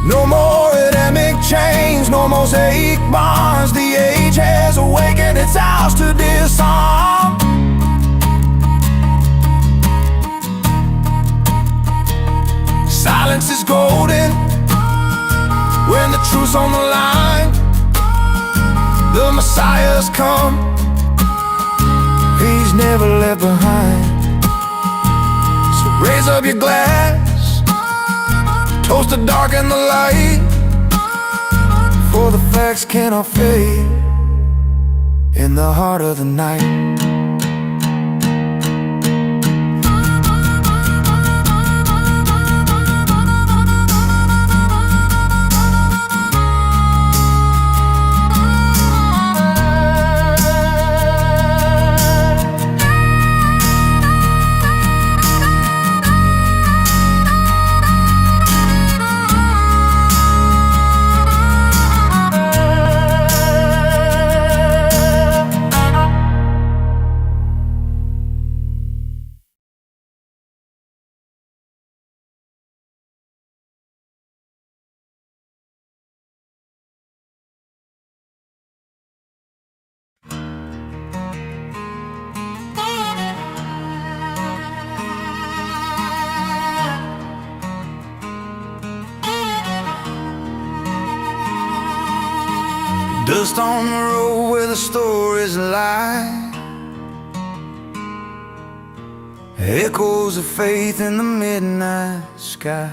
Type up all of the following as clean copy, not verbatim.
No more Adamic chains, no mosaic bonds. The age has awakened its house to disarm. Silence is golden when the truth's on the line. The Messiah's come, he's never left behind. So raise up your glass, toast the dark and the light, for the facts cannot fade in the heart of the night. Dust on the road where the stories lie, echoes of faith in the midnight sky.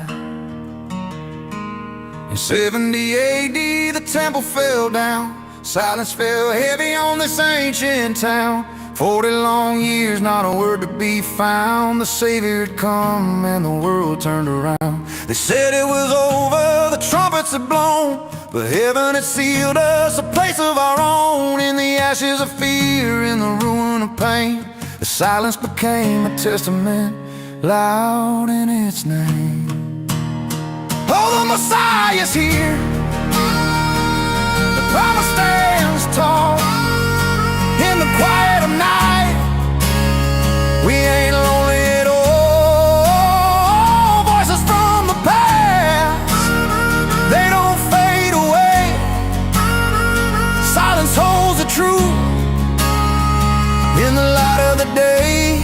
In 70 AD the temple fell down, silence fell heavy on this ancient town. 40 long years, not a word to be found. The Savior had come and the world turned around. They said it was over, the trumpets had blown, but heaven had sealed us a place of our own. In the ashes of fear, in the ruin of pain, the silence became a testament, loud in its name. Oh, the Messiah's here, the promise stands tall. In the quiet of night, we ain't lonely at all. Voices from the past, they don't fade away. Silence holds the truth in the light of the day.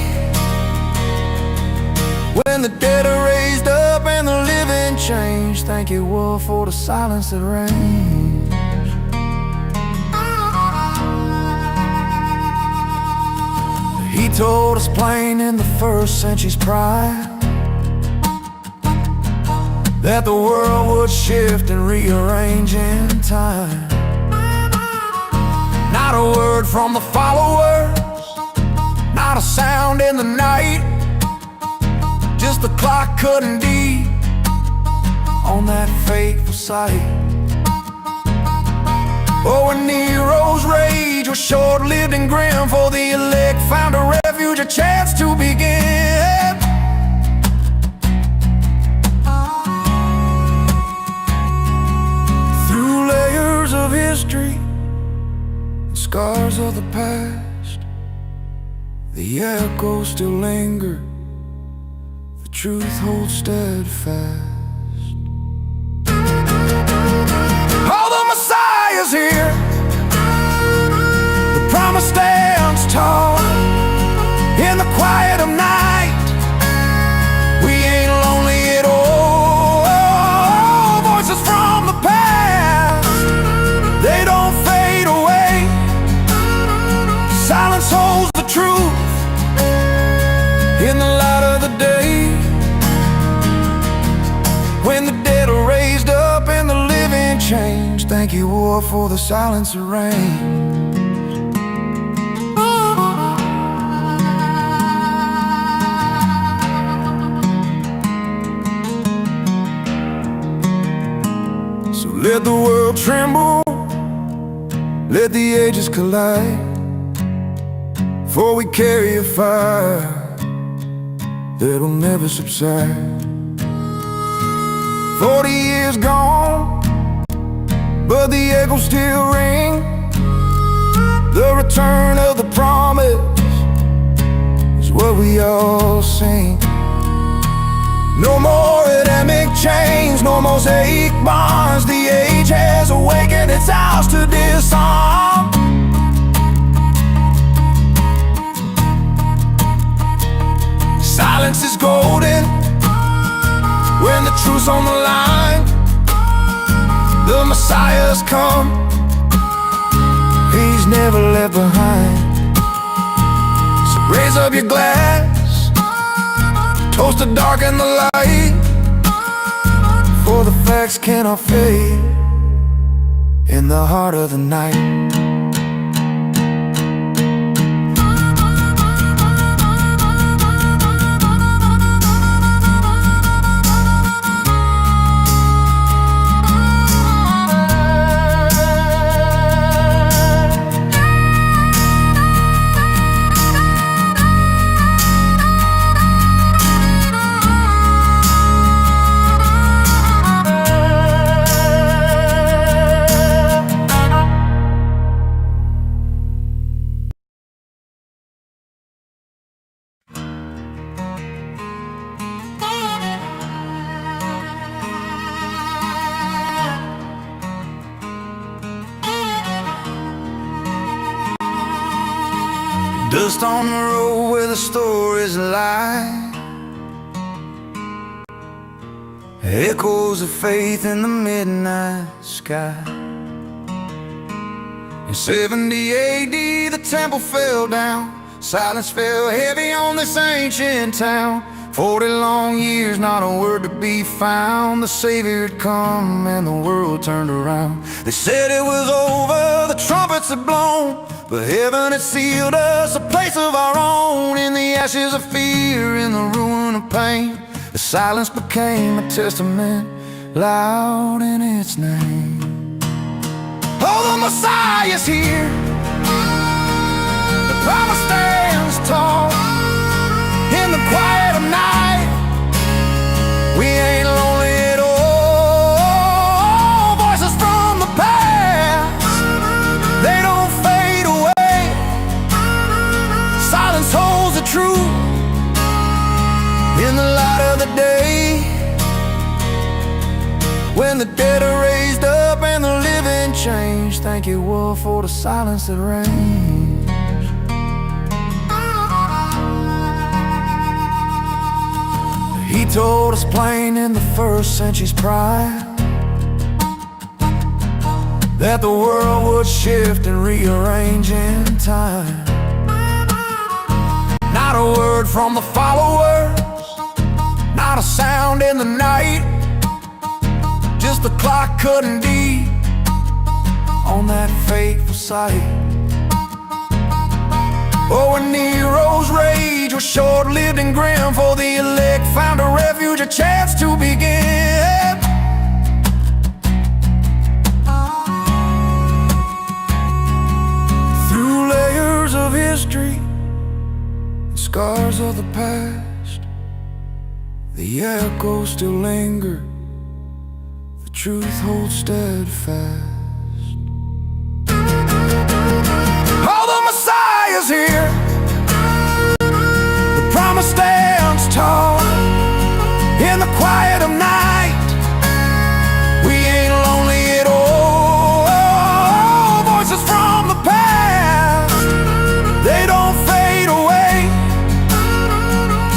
When the dead are raised up and the living change, thank you, world, for the silence that reigns. He told us plain in the first century's pride that the world would shift and rearrange in time. Not a word from the followers, not a sound in the night, just the clock cutting deep on that fateful sight. Oh, when Nero's rage was short-lived and grim, for the elect found a refuge, a chance to begin. Through layers of history and scars of the past, the echoes still linger, the truth holds steadfast. Here, the promise stands tall. In the quiet of night, we ain't lonely at all. Voices from the past, they don't fade away. Silence holds the truth in the light of the day. When the dead are raised up and the living change, thank you, war, for the silence that reigns. So let the world tremble, let the ages collide, for we carry a fire that will never subside. 40 years gone, but the echoes still ring. The return of the promise is what we all sing. No more Adamic chains, no No mosaic bonds, the age has awakened its house to disarm. Silence is golden when the truth's on the line. The Messiah's come, he's never left behind. So raise up your glass, toast the dark and the light, for the facts cannot fade in the heart of the night. Dust on the road where the stories lie, echoes of faith in the midnight sky. In 70 AD the temple fell down, silence fell heavy on this ancient town. 40 long years, not a word to be found. The Savior had come and the world turned around. They said it was over, the trumpets had blown, but heaven had sealed us a place of our own. In the ashes of fear, in the ruin of pain, the silence became a testament loud in its name. Oh, the Messiah's here, the promise stands tall. In the quiet of night, we ain't lonely at all. Voices from the past, they don't fade away. Silence holds the truth in the light of the day. When the dead are raised up and the living change, thank you, world, for the silence that reigns. He told us plain in the first century's pride that the world would shift and rearrange in time. Not a word from the followers, not a sound in the night, just the clock cutting deep on that fateful sight. Oh, when Nero's rage was short-lived and grim, for the elect found a refuge, a chance to begin. Through layers of history and scars of the past, the echoes still linger, the truth holds steadfast. Here, the promise stands tall. In the quiet of night, we ain't lonely at all. Voices from the past, they don't fade away.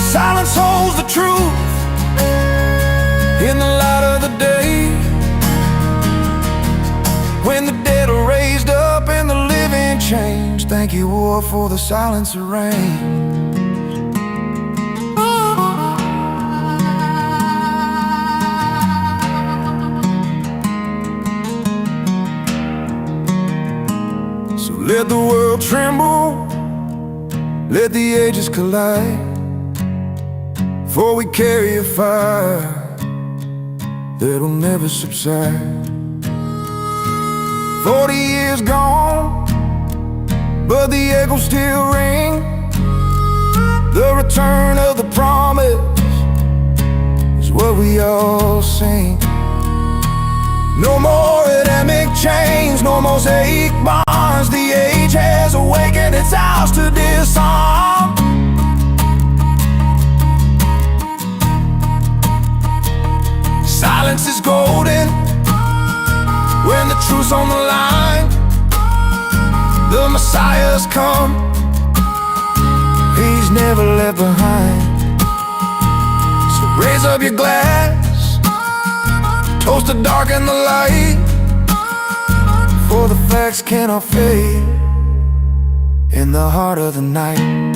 Silence holds the truth in the light of the day. When the dead are raised up and the living change, thank you, war, for the silence that reigns. So let the world tremble, let the ages collide, for we carry a fire that'll never subside. 40 years gone, but the echoes still ring. The return of the promise is what we all sing. No more Adamic chains, no mosaic bonds. The age has awakened its house to disarm. Silence is is golden when the truth's on the line. The Messiah's come, he's never left behind. So raise up your glass, toast the dark and the light, for the facts cannot fade in the heart of the night.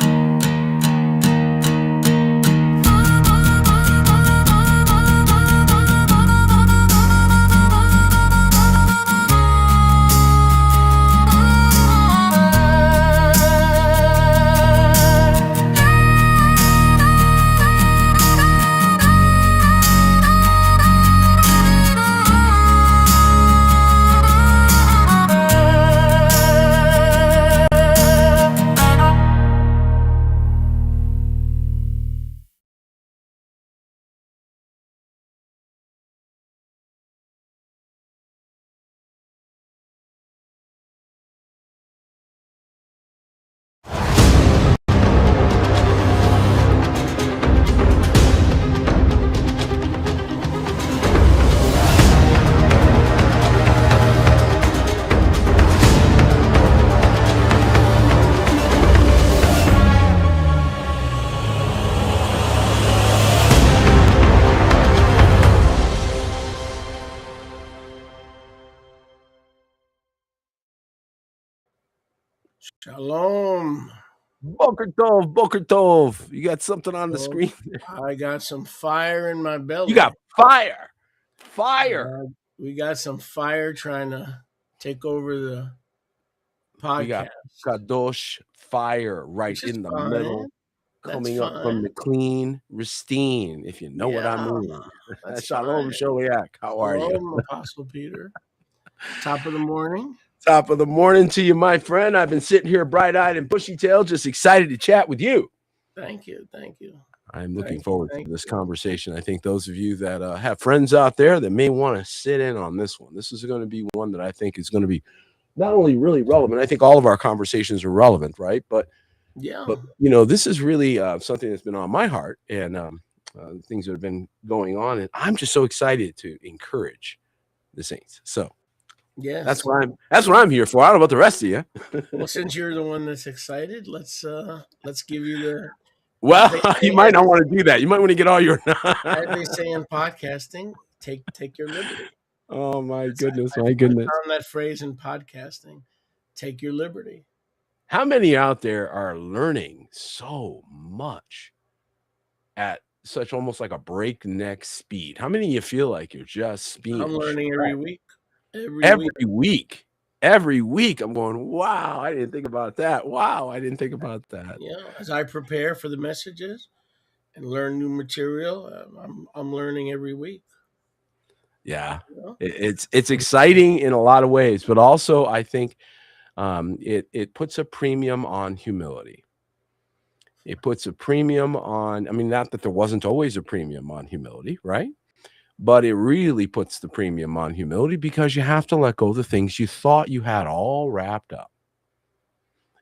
Shalom. Boker Tov. You got something on the screen? I got some fire in my belly. You got fire. Fire. We got some fire trying to take over the podcast. We got Kadosh fire right in the middle, coming up from the clean Ristine, if you know what I mean. Shalom Sholiak. How are you? Apostle Peter. Top of the morning. Top of the morning to you, my friend. I've been sitting here bright-eyed and bushy-tailed, just excited to chat with you. Thank you. Thank you. I'm looking forward to this conversation. I think those of you that have friends out there that may want to sit in on this one, this is going to be one that I think is going to be not only really relevant. I think all of our conversations are relevant, right? But you know, this is really something that's been on my heart, and things that have been going on, and I'm just so excited to encourage the saints. So yeah, that's what I'm here for. I don't know about the rest of you. Well, since you're the one that's excited, let's give you the. Well, you might not want to do that. You might want to get all your. As they say in podcasting, take your liberty. Oh my goodness, my goodness! I found that phrase in podcasting: "Take your liberty." How many out there are learning so much at such almost like a breakneck speed? How many of you feel like you're just being? I'm learning every week. Every week I'm going, wow, I didn't think about that. Wow, I didn't think about that. Yeah, as I prepare for the messages and learn new material, I'm learning every week. Yeah, it's exciting in a lot of ways, but also I think it puts a premium on humility. It puts a premium on, I mean, not that there wasn't always a premium on humility, right? But it really puts the premium on humility because you have to let go of the things you thought you had all wrapped up.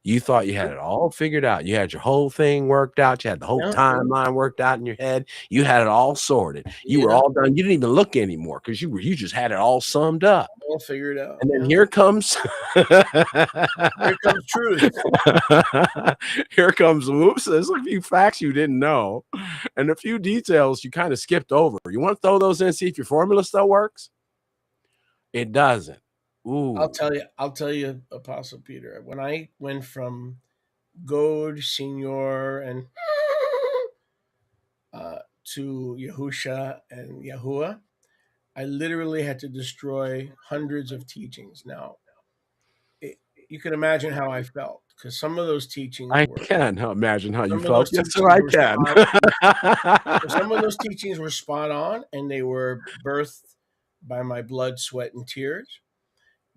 You thought you had it all figured out. You had your whole thing worked out. You had the whole timeline worked out in your head. You had it all sorted. You were all done. You didn't even look anymore because you just had it all summed up. All figured out. And then here comes truth. Here comes whoops. There's a few facts you didn't know, and a few details you kind of skipped over. You want to throw those in and see if your formula still works? It doesn't. Ooh. I'll tell you, Apostle Peter, when I went from God, Senor, and to Yahusha and Yahuwah, I literally had to destroy hundreds of teachings. Now, you can imagine how I felt, because some of those teachings can imagine how you felt. Yes, sir, I can. Some of those teachings were spot on, and they were birthed by my blood, sweat, and tears.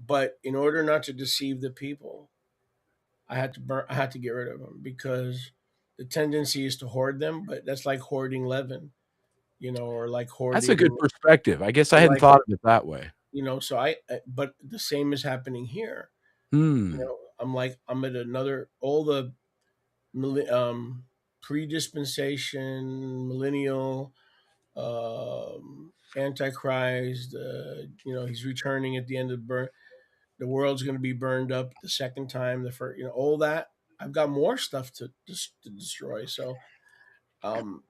But in order not to deceive the people, I had to get rid of them, because the tendency is to hoard them. But that's like hoarding leaven, you know, or like hoarding. That's a good perspective. I guess I hadn't thought of it that way. You know, so but the same is happening here. You know, I'm at another, all the pre-dispensation, millennial, Antichrist. He's returning at the end of the world's going to be burned up the second time. The first, all that. I've got more stuff to destroy. So, um,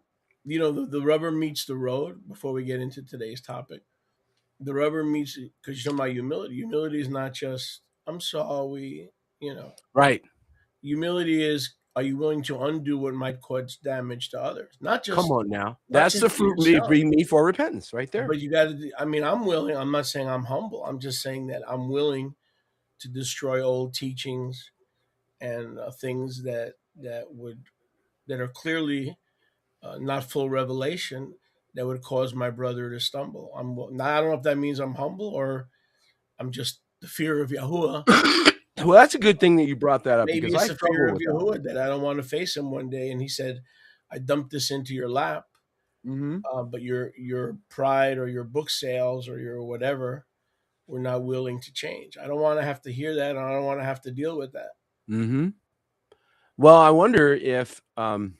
the rubber meets the road. Before we get into today's topic, the rubber meets, because you're talking about humility. Humility is not just I'm sorry. Right. Humility is, are you willing to undo what might cause damage to others? Come on now. not That's just the to fruit yourself. being me for repentance right there. But you got to. I mean, I'm willing. I'm not saying I'm humble. I'm just saying that I'm willing to destroy old teachings and things that are clearly not full revelation, that would cause my brother to stumble. I don't know if that means I'm humble or I'm just the fear of Yahuwah. Well, that's a good thing that you brought that up, Maybe because it's I the fear struggle of with that. Yahuwah that I don't want to face him one day. And he said, I dumped this into your lap, but your pride or your book sales or your whatever were not willing to change. I don't want to have to hear that, and I don't want to have to deal with that. Well, I wonder if some,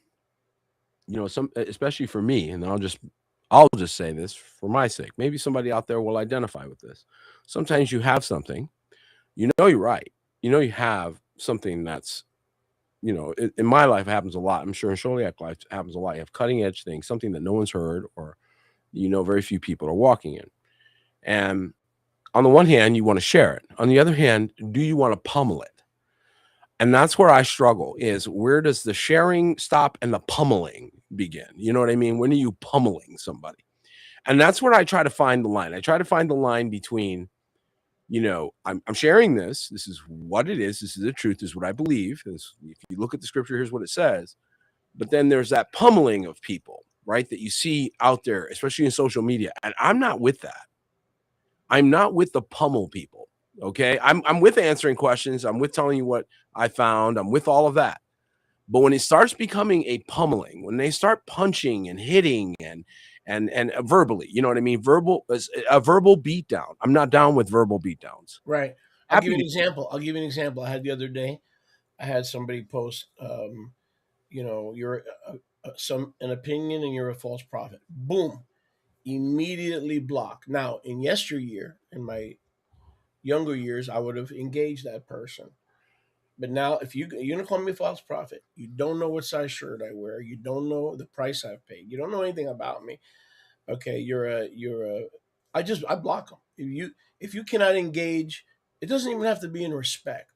especially for me, and I'll just say this for my sake. Maybe somebody out there will identify with this. Sometimes you have something, you're right. You have something that's, in my life it happens a lot. I'm sure in Sholiak life it happens a lot. You have cutting edge things, something that no one's heard, or very few people are walking in. And on the one hand, you want to share it. On the other hand, do you want to pummel it? And that's where I struggle, is where does the sharing stop and the pummeling begin? You know what I mean? When are you pummeling somebody? And that's where I try to find the line. I try to find the line between, I'm sharing this. This is what it is. This is the truth. This is what I believe. If you look at the scripture, here's what it says. But then there's that pummeling of people, right, that you see out there, especially in social media. And I'm not with that. I'm not with the pummel people. Okay. I'm with answering questions. I'm with telling you what I found. I'm with all of that. But when it starts becoming a pummeling, when they start punching and hitting and verbally, you know what I mean? A verbal beatdown. I'm not down with verbal beatdowns. Right. I'll give you an example. I had the other day, I had somebody post, you're an opinion and you're a false prophet. Boom. Immediately block. Now, in yesteryear, in my younger years, I would have engaged that person. But now, if you're gonna call me a false prophet, you don't know what size shirt I wear, you don't know the price I've paid, you don't know anything about me. Okay, I block them. If you cannot engage, it doesn't even have to be in respect,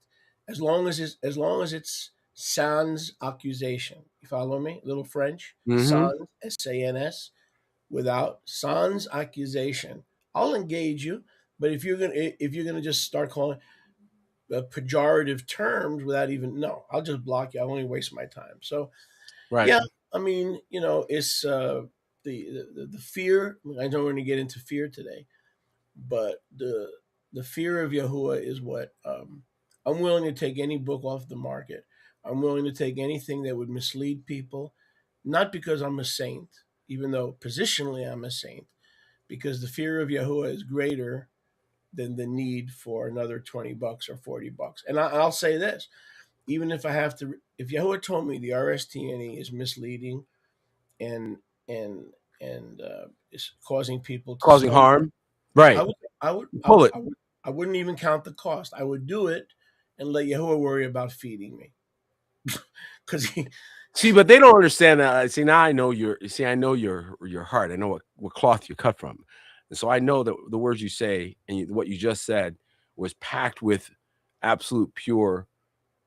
as long as it's sans accusation. You follow me? Little French, sans, sans, without sans accusation. I'll engage you, but if you're gonna just start calling pejorative terms without even, no, I'll just block you. I'll only waste my time. So, right. Yeah, I mean, it's the fear. I don't want to get into fear today, but the fear of Yahuwah is what I'm willing to take any book off the market. I'm willing to take anything that would mislead people, not because I'm a saint, even though positionally I'm a saint, because the fear of Yahuwah is greater than the need for another $20 or $40. And I'll say this, even if if Yahuwah told me the RSTNE is misleading and is causing people to causing stumble, harm, right? I wouldn't even count the cost. I would do it and let Yahuwah worry about feeding me. Because see, but they don't understand that. See, now I know your heart. I know what cloth you cut from. And so I know that the words you say and what you just said was packed with absolute pure,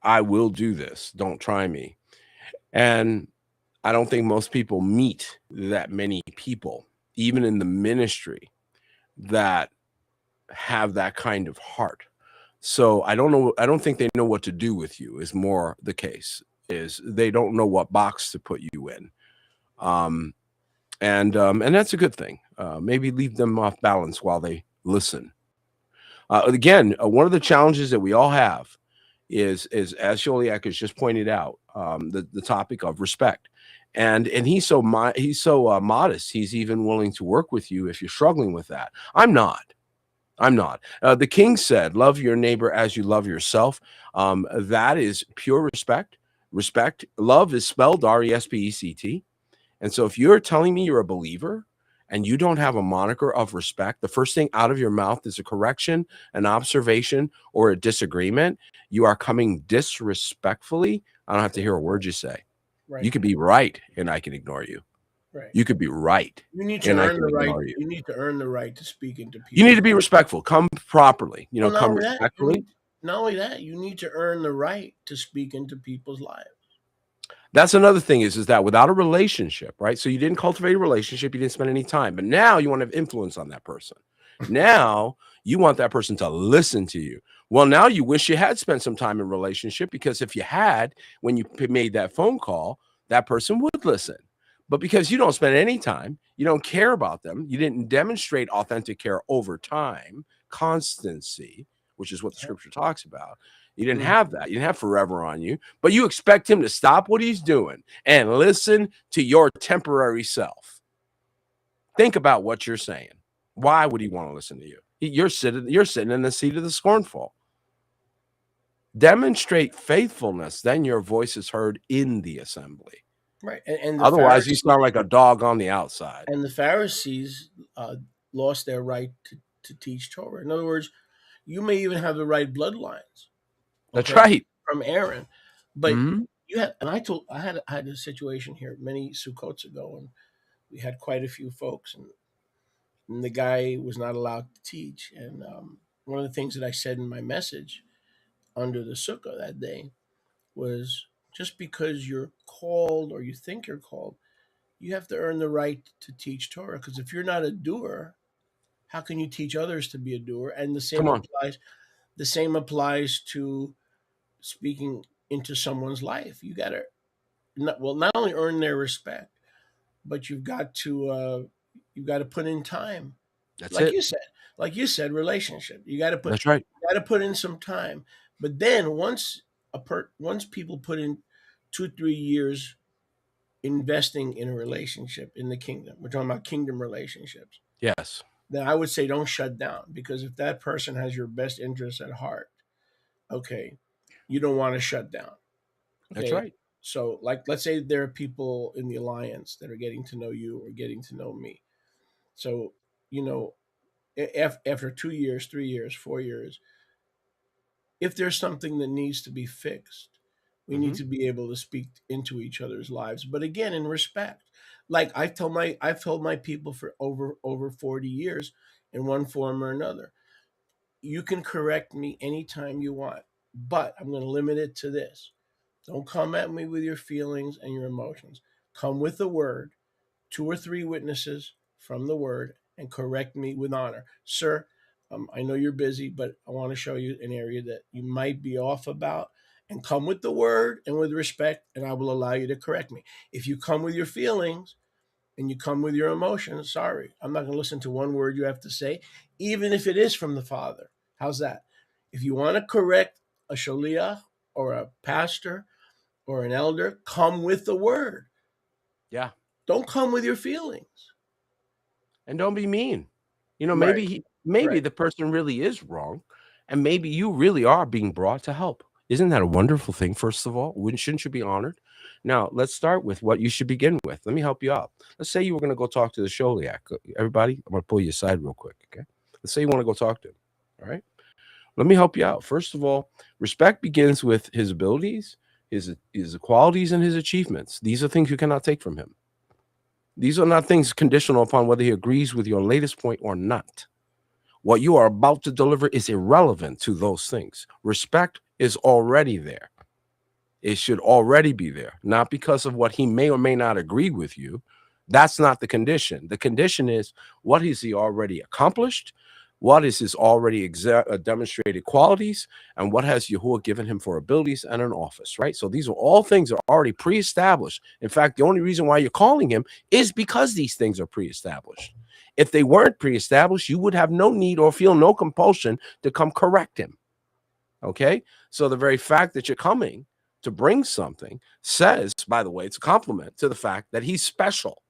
I will do this. Don't try me. And I don't think most people meet that many people, even in the ministry, that have that kind of heart. So I don't know. I don't think they know what to do with you is more the case. Is they don't know what box to put you in. And that's a good thing. Maybe leave them off balance while they listen. Again, one of the challenges that we all have is as Sholiak has just pointed out, the topic of respect. And he's so modest. He's even willing to work with you if you're struggling with that. I'm not. The king said, "Love your neighbor as you love yourself." That is pure respect. Respect. Love is spelled RESPECT. And so if you're telling me you're a believer and you don't have a moniker of respect, the first thing out of your mouth is a correction, an observation, or a disagreement, you are coming disrespectfully. I don't have to hear a word you say. Right. You could be right, and I can ignore you. Right. You could be right, You need to and I earn can the right. ignore you. You need to earn the right to speak into people. You need to be respectful. Come properly. You know, Well, come respectfully. not only that, you need to earn the right to speak into people's lives. That's another thing is that without a relationship, right? So you didn't cultivate a relationship, you didn't spend any time, but now you want to have influence on that person. Now you want that person to listen to you. Well, now you wish you had spent some time in relationship, because if you had, when you made that phone call, that person would listen. But because you don't spend any time, you don't care about them, you didn't demonstrate authentic care over time, constancy, which is what the scripture talks about. You didn't have that. You didn't have forever on you, but you expect him to stop what he's doing and listen to your temporary self. Think about what you're saying. Why would he want to listen to you? You're sitting in the seat of the scornful. Demonstrate faithfulness, then your voice is heard in the assembly. Right. And otherwise, you sound like a dog on the outside. And the Pharisees lost their right to teach Torah. In other words, you may even have the right bloodlines. That's right. From Aaron. But you had, and I had a situation here many Sukkots ago, and we had quite a few folks, and the guy was not allowed to teach. And one of the things that I said in my message under the sukkah that day was, just because you're called or you think you're called, you have to earn the right to teach Torah. Because if you're not a doer, how can you teach others to be a doer? And the same applies to speaking into someone's life. You got to not only earn their respect, but you've got to put in time. That's like it. You said, relationship. You got to put. That's right. You got to put in some time. But then once people put in 2-3 years investing in a relationship in the kingdom, we're talking about kingdom relationships. Yes. Then I would say don't shut down, because if that person has your best interests at heart, okay, you don't want to shut down. Okay? That's right. So, let's say there are people in the alliance that are getting to know you or getting to know me. So, after 2 years, 3 years, 4 years, if there's something that needs to be fixed, we need to be able to speak into each other's lives. But again, in respect. Like I've told my people for over 40 years in one form or another, you can correct me anytime you want, but I'm going to limit it to this. Don't come at me with your feelings and your emotions. Come with the word, 2 or 3 witnesses from the word, and correct me with honor. Sir, I know you're busy, but I want to show you an area that you might be off about, and come with the word and with respect, and I will allow you to correct me. If you come with your feelings and you come with your emotions, sorry, I'm not going to listen to one word you have to say, even if it is from the Father. How's that? If you want to correct a shaliach or a pastor or an elder, come with the word. Yeah. Don't come with your feelings. And don't be mean. Maybe the person really is wrong, and maybe you really are being brought to help. Isn't that a wonderful thing? First of all, shouldn't you be honored? Now, let's start with what you should begin with. Let me help you out. Let's say you were going to go talk to the sholiach. Everybody, I'm going to pull you aside real quick, okay? Let's say you want to go talk to him, all right? Let me help you out. First of all, respect begins with his abilities, his qualities, and his achievements. These are things you cannot take from him. These are not things conditional upon whether he agrees with your latest point or not. What you are about to deliver is irrelevant to those things. Respect is already there. It should already be there, not because of what he may or may not agree with you. That's not the condition. The condition is, what has he already accomplished? What is his already demonstrated qualities? And what has Yahuwah given him for abilities and an office, right? So these are all things that are already pre-established. In fact, the only reason why you're calling him is because these things are pre-established. If they weren't pre-established, you would have no need or feel no compulsion to come correct him. Okay? So the very fact that you're coming to bring something says, by the way, it's a compliment to the fact that he's special.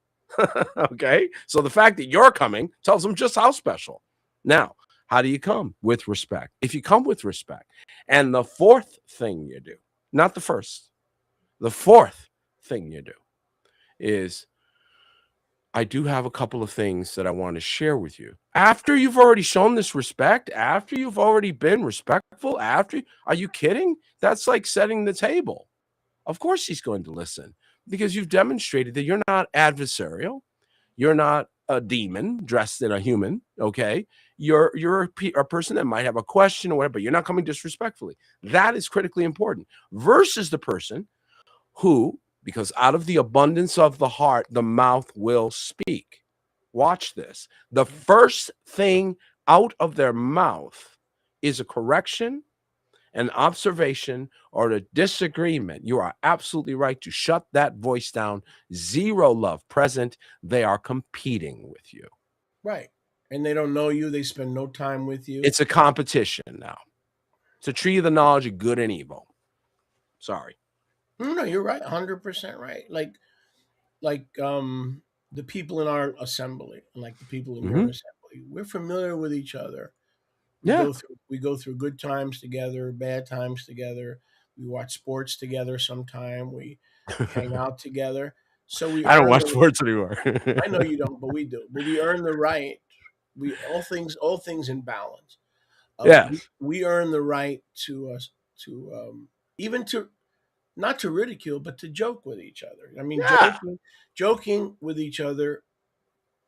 Okay? So the fact that you're coming tells him just how special. Now, how do you come? With respect. If you come with respect, and the fourth thing you do, not the first, the fourth thing you do is I do have a couple of things that I want to share with you. After you've already shown this respect, after you've already been respectful, are you kidding? That's like setting the table. Of course he's going to listen because you've demonstrated that you're not adversarial. You're not a demon dressed in a human, okay? You're a person that might have a question or whatever, but you're not coming disrespectfully. That is critically important versus the person who, because out of the abundance of the heart, the mouth will speak. Watch this. The first thing out of their mouth is a correction, an observation, or a disagreement. You are absolutely right to shut that voice down. Zero love present. They are competing with you. Right. And they don't know you. They spend no time with you. It's a competition now. It's a tree of the knowledge of good and evil. Sorry. No, you're right. 100% right. Like the people in our assembly, and like the people in your assembly, we're familiar with each other. We go through good times together, bad times together. We watch sports together sometime. We hang out together. So I don't watch sports anymore. I know you don't, but we do. But we earn the right. All things in balance. Yes. We earn the right to even to not to ridicule, but to joke with each other. I mean, joking with each other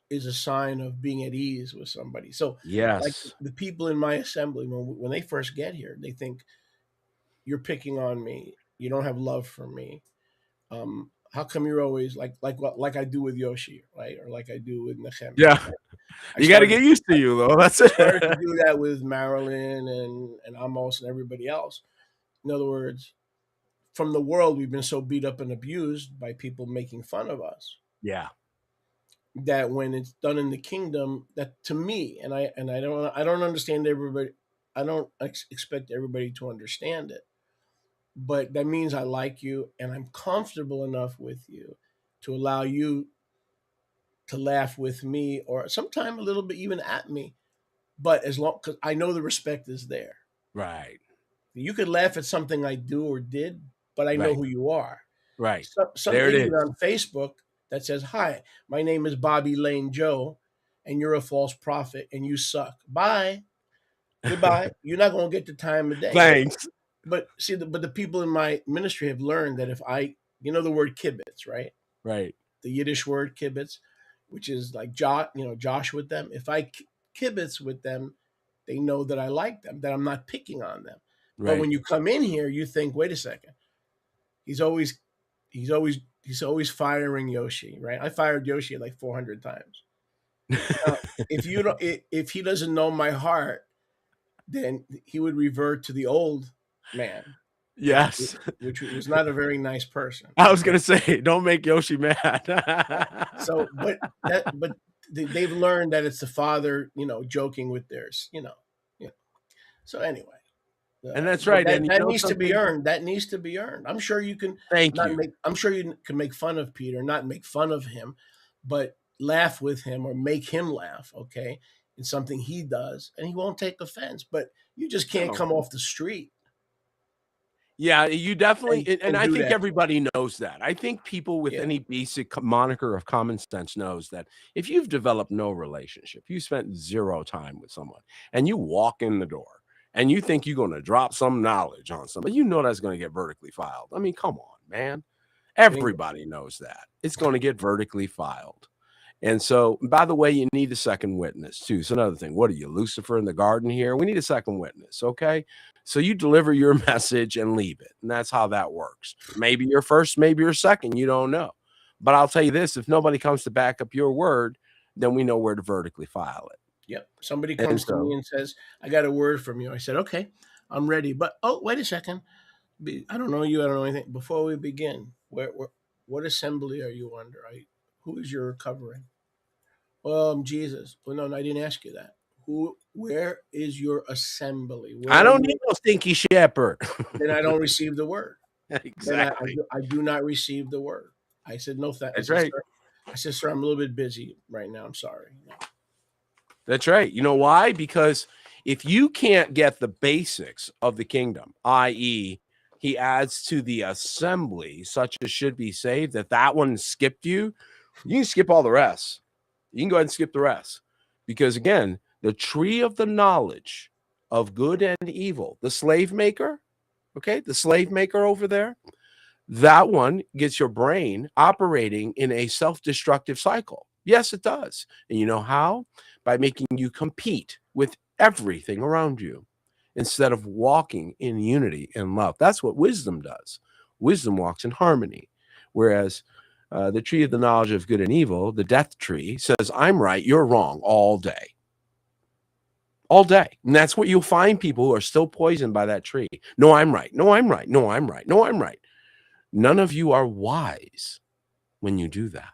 is a sign of being at ease with somebody. So, yes, like the people in my assembly, when they first get here, they think you're picking on me. You don't have love for me. How come you're always like I do with Yoshi, right? Or like I do with Nechem. Yeah. Right? You got to get used to you, though. That's it. I started to do that with Marilyn and Amos and everybody else. In other words, from the world, we've been so beat up and abused by people making fun of us. Yeah. That when it's done in the kingdom, that to me, and I don't understand everybody. I don't expect everybody to understand it, but that means I like you and I'm comfortable enough with you to allow you to laugh with me or sometime a little bit even at me, but as long because I know the respect is there. Right. You could laugh at something I do or did, but I know who you are. Right. Some idiot on Facebook that says, "Hi, my name is Bobby Lane Joe, and you're a false prophet, and you suck. Bye, goodbye. You're not going to get the time of day." Thanks. But see, but the people in my ministry have learned that if you know the word kibbutz, right? Right. The Yiddish word kibbutz, which is like Josh with them. If I kibbutz with them, they know that I like them, that I'm not picking on them. Right. But when you come in here, you think, wait a second, he's always firing Yoshi, right? I fired Yoshi like 400 times. If he doesn't know my heart, then he would revert to the old man. Yes, which was not a very nice person. I was gonna say, don't make Yoshi mad. So, but they've learned that it's the father, joking with theirs, So anyway. And that's right. That needs to be earned. That needs to be earned. I'm sure you can. I'm sure you can make fun of Peter, not make fun of him, but laugh with him or make him laugh. Okay, in something he does, and he won't take offense. But you just can't come off the street. Yeah, you definitely, and I think everybody knows that. I think people with any basic moniker of common sense knows that if you've developed no relationship, you spent zero time with someone, and you walk in the door. And you think you're going to drop some knowledge on somebody, you know that's going to get vertically filed. I mean, come on, man. Everybody knows that. It's going to get vertically filed. And so, by the way, you need a second witness, too. It's another thing. What are you, Lucifer in the garden here? We need a second witness, okay? So you deliver your message and leave it. And that's how that works. Maybe you're first, maybe you're second. You don't know. But I'll tell you this, if nobody comes to back up your word, then we know where to vertically file it. Yep. Somebody comes to me and says, "I got a word from you." I said, "Okay, I'm ready." But wait a second. I don't know you. I don't know anything. Before we begin, what assembly are you under? Who is your covering? Well, I'm Jesus. Well, no, I didn't ask you that. Where is your assembly? I don't need no stinky shepherd. Then I don't receive the word. Exactly. I do not receive the word. I said, "No, thanks." That's right. I said, "Sir, I'm a little bit busy right now. I'm sorry." No. That's right. You know why? Because if you can't get the basics of the kingdom, i.e., he adds to the assembly, such as should be saved, that one skipped you, You can skip all the rest. You can go ahead and skip the rest. Because again, the tree of the knowledge of good and evil, the slave maker, okay, the slave maker over there, that one gets your brain operating in a self-destructive cycle. Yes, it does. And you know how? By making you compete with everything around you instead of walking in unity and love. That's what wisdom does. Wisdom walks in harmony. Whereas the tree of the knowledge of good and evil, the death tree, says, I'm right, you're wrong all day. All day. And that's what you'll find people who are still poisoned by that tree. No, I'm right. No, I'm right. No, I'm right. No, I'm right. None of you are wise when you do that.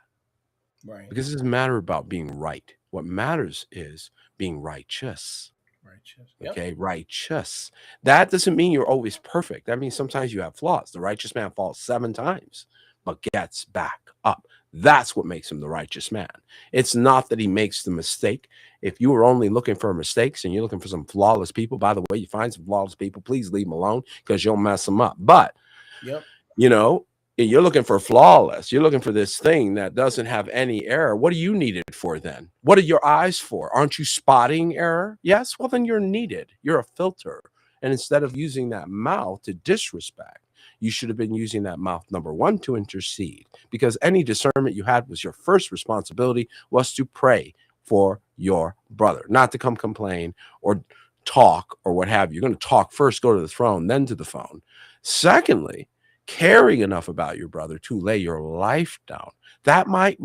Right. Because it doesn't matter about being right. What matters is being righteous. Righteous. Yep. Okay, righteous. That doesn't mean you're always perfect. That means sometimes you have flaws. The righteous man falls 7 times, but gets back up. That's what makes him the righteous man. It's not that he makes the mistake. If you were only looking for mistakes and you're looking for some flawless people, by the way, you find some flawless people, please leave them alone because you'll mess them up. But, Yep. you know, you're looking for flawless. You're looking for this thing that doesn't have any error. What do you need it for then? What are your eyes for? Aren't you spotting error? Yes. Well, then you're needed. You're a filter. And instead of using that mouth to disrespect, you should have been using that mouth, number one, to intercede, because any discernment you had was your first responsibility was to pray for your brother, not to come complain or talk or what have you. You're going to talk first, go to the throne, then to the phone. Secondly, caring enough about your brother to lay your life down. That might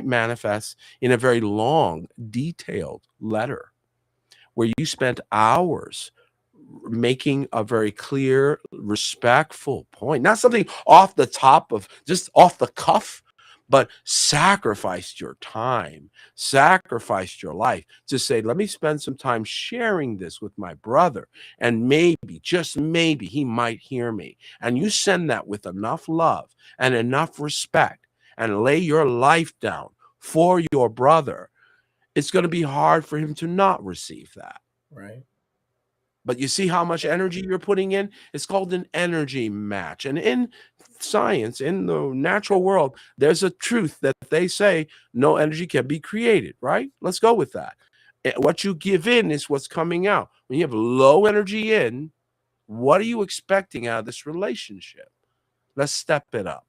manifest in a very long, detailed letter where you spent hours making a very clear, respectful point, not something off the top of just off the cuff, but sacrificed your time, sacrificed your life to say, let me spend some time sharing this with my brother. And maybe, just maybe, he might hear me. And you send that with enough love and enough respect and lay your life down for your brother. It's going to be hard for him to not receive that. Right. But you see how much energy you're putting in? It's called an energy match. And in science, in the natural world, there's a truth that they say no energy can be created, right? Let's go with that. What you give in is what's coming out. When you have low energy in, what are you expecting out of this relationship? Let's step it up.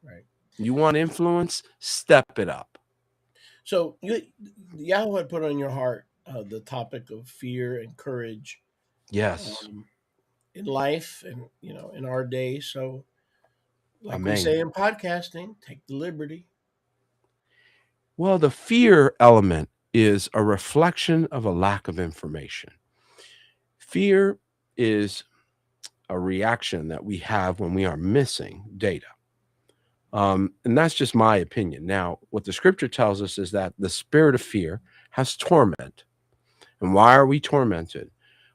Right. You want influence? Step it up. So Yahweh had put on your heart the topic of fear and courage. Yes. In life and in our day. So like Amen. we say in podcasting, take the liberty. Well, the fear element is a reflection of a lack of information. Fear is a reaction that we have when we are missing data. And that's just my opinion. Now, what the scripture tells us is that the spirit of fear has torment. And why are we tormented?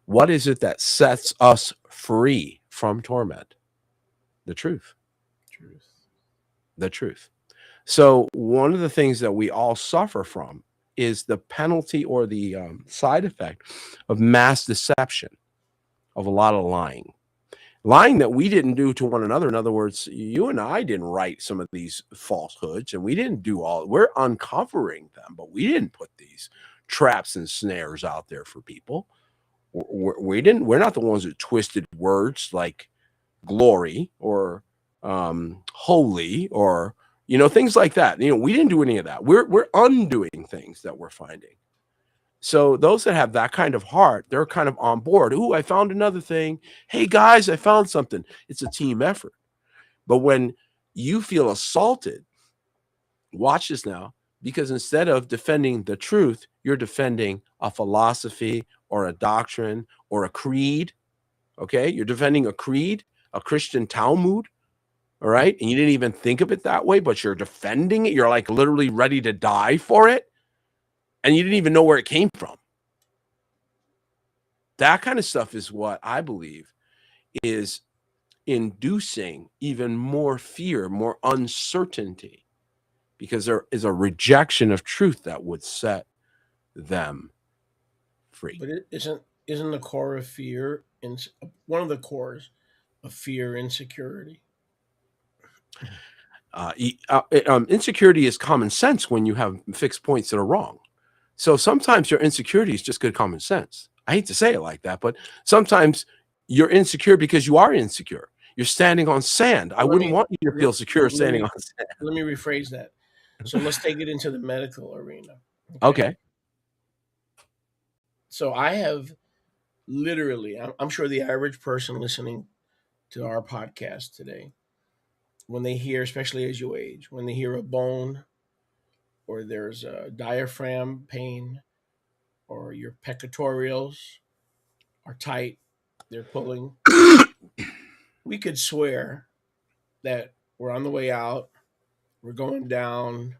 What is it that sets us free from torment? The truth. The truth. So one of the things that we all suffer from is the penalty or the side effect of mass deception, of a lot of lying. Lying that we didn't do to one another. In other words, you and I didn't write some of these falsehoods, and we didn't do all. We're uncovering them, but we didn't put these traps and snares out there for people. We didn't. We're not the ones that twisted words like glory or holy or things like that. We didn't do any of that. We're undoing things that we're finding. So those that have that kind of heart, they're kind of on board. Ooh, I found another thing. Hey guys, I found something. It's a team effort. But when you feel assaulted, watch this now, because instead of defending the truth, you're defending a philosophy or a doctrine or a creed. Okay, you're defending a creed, a Christian Talmud. All right. And you didn't even think of it that way, but you're defending it. You're like literally ready to die for it. And you didn't even know where it came from. That kind of stuff is what I believe is inducing even more fear, more uncertainty, because there is a rejection of truth that would set them free. But isn't the core of fear, one of the cores of fear, insecurity? Insecurity is common sense when you have fixed points that are wrong. So sometimes your insecurity is just good common sense. I hate to say it like that, but sometimes you're insecure because you are insecure. You're standing on sand. I wouldn't want you to feel secure standing on sand. Let me rephrase that. So let's take it into the medical arena. Okay. So I have literally, I'm sure the average person listening to our podcast today, when they hear, especially as you age, when they hear a bone or there's a diaphragm pain or your pectorals are tight, they're pulling, we could swear that we're on the way out, we're going down,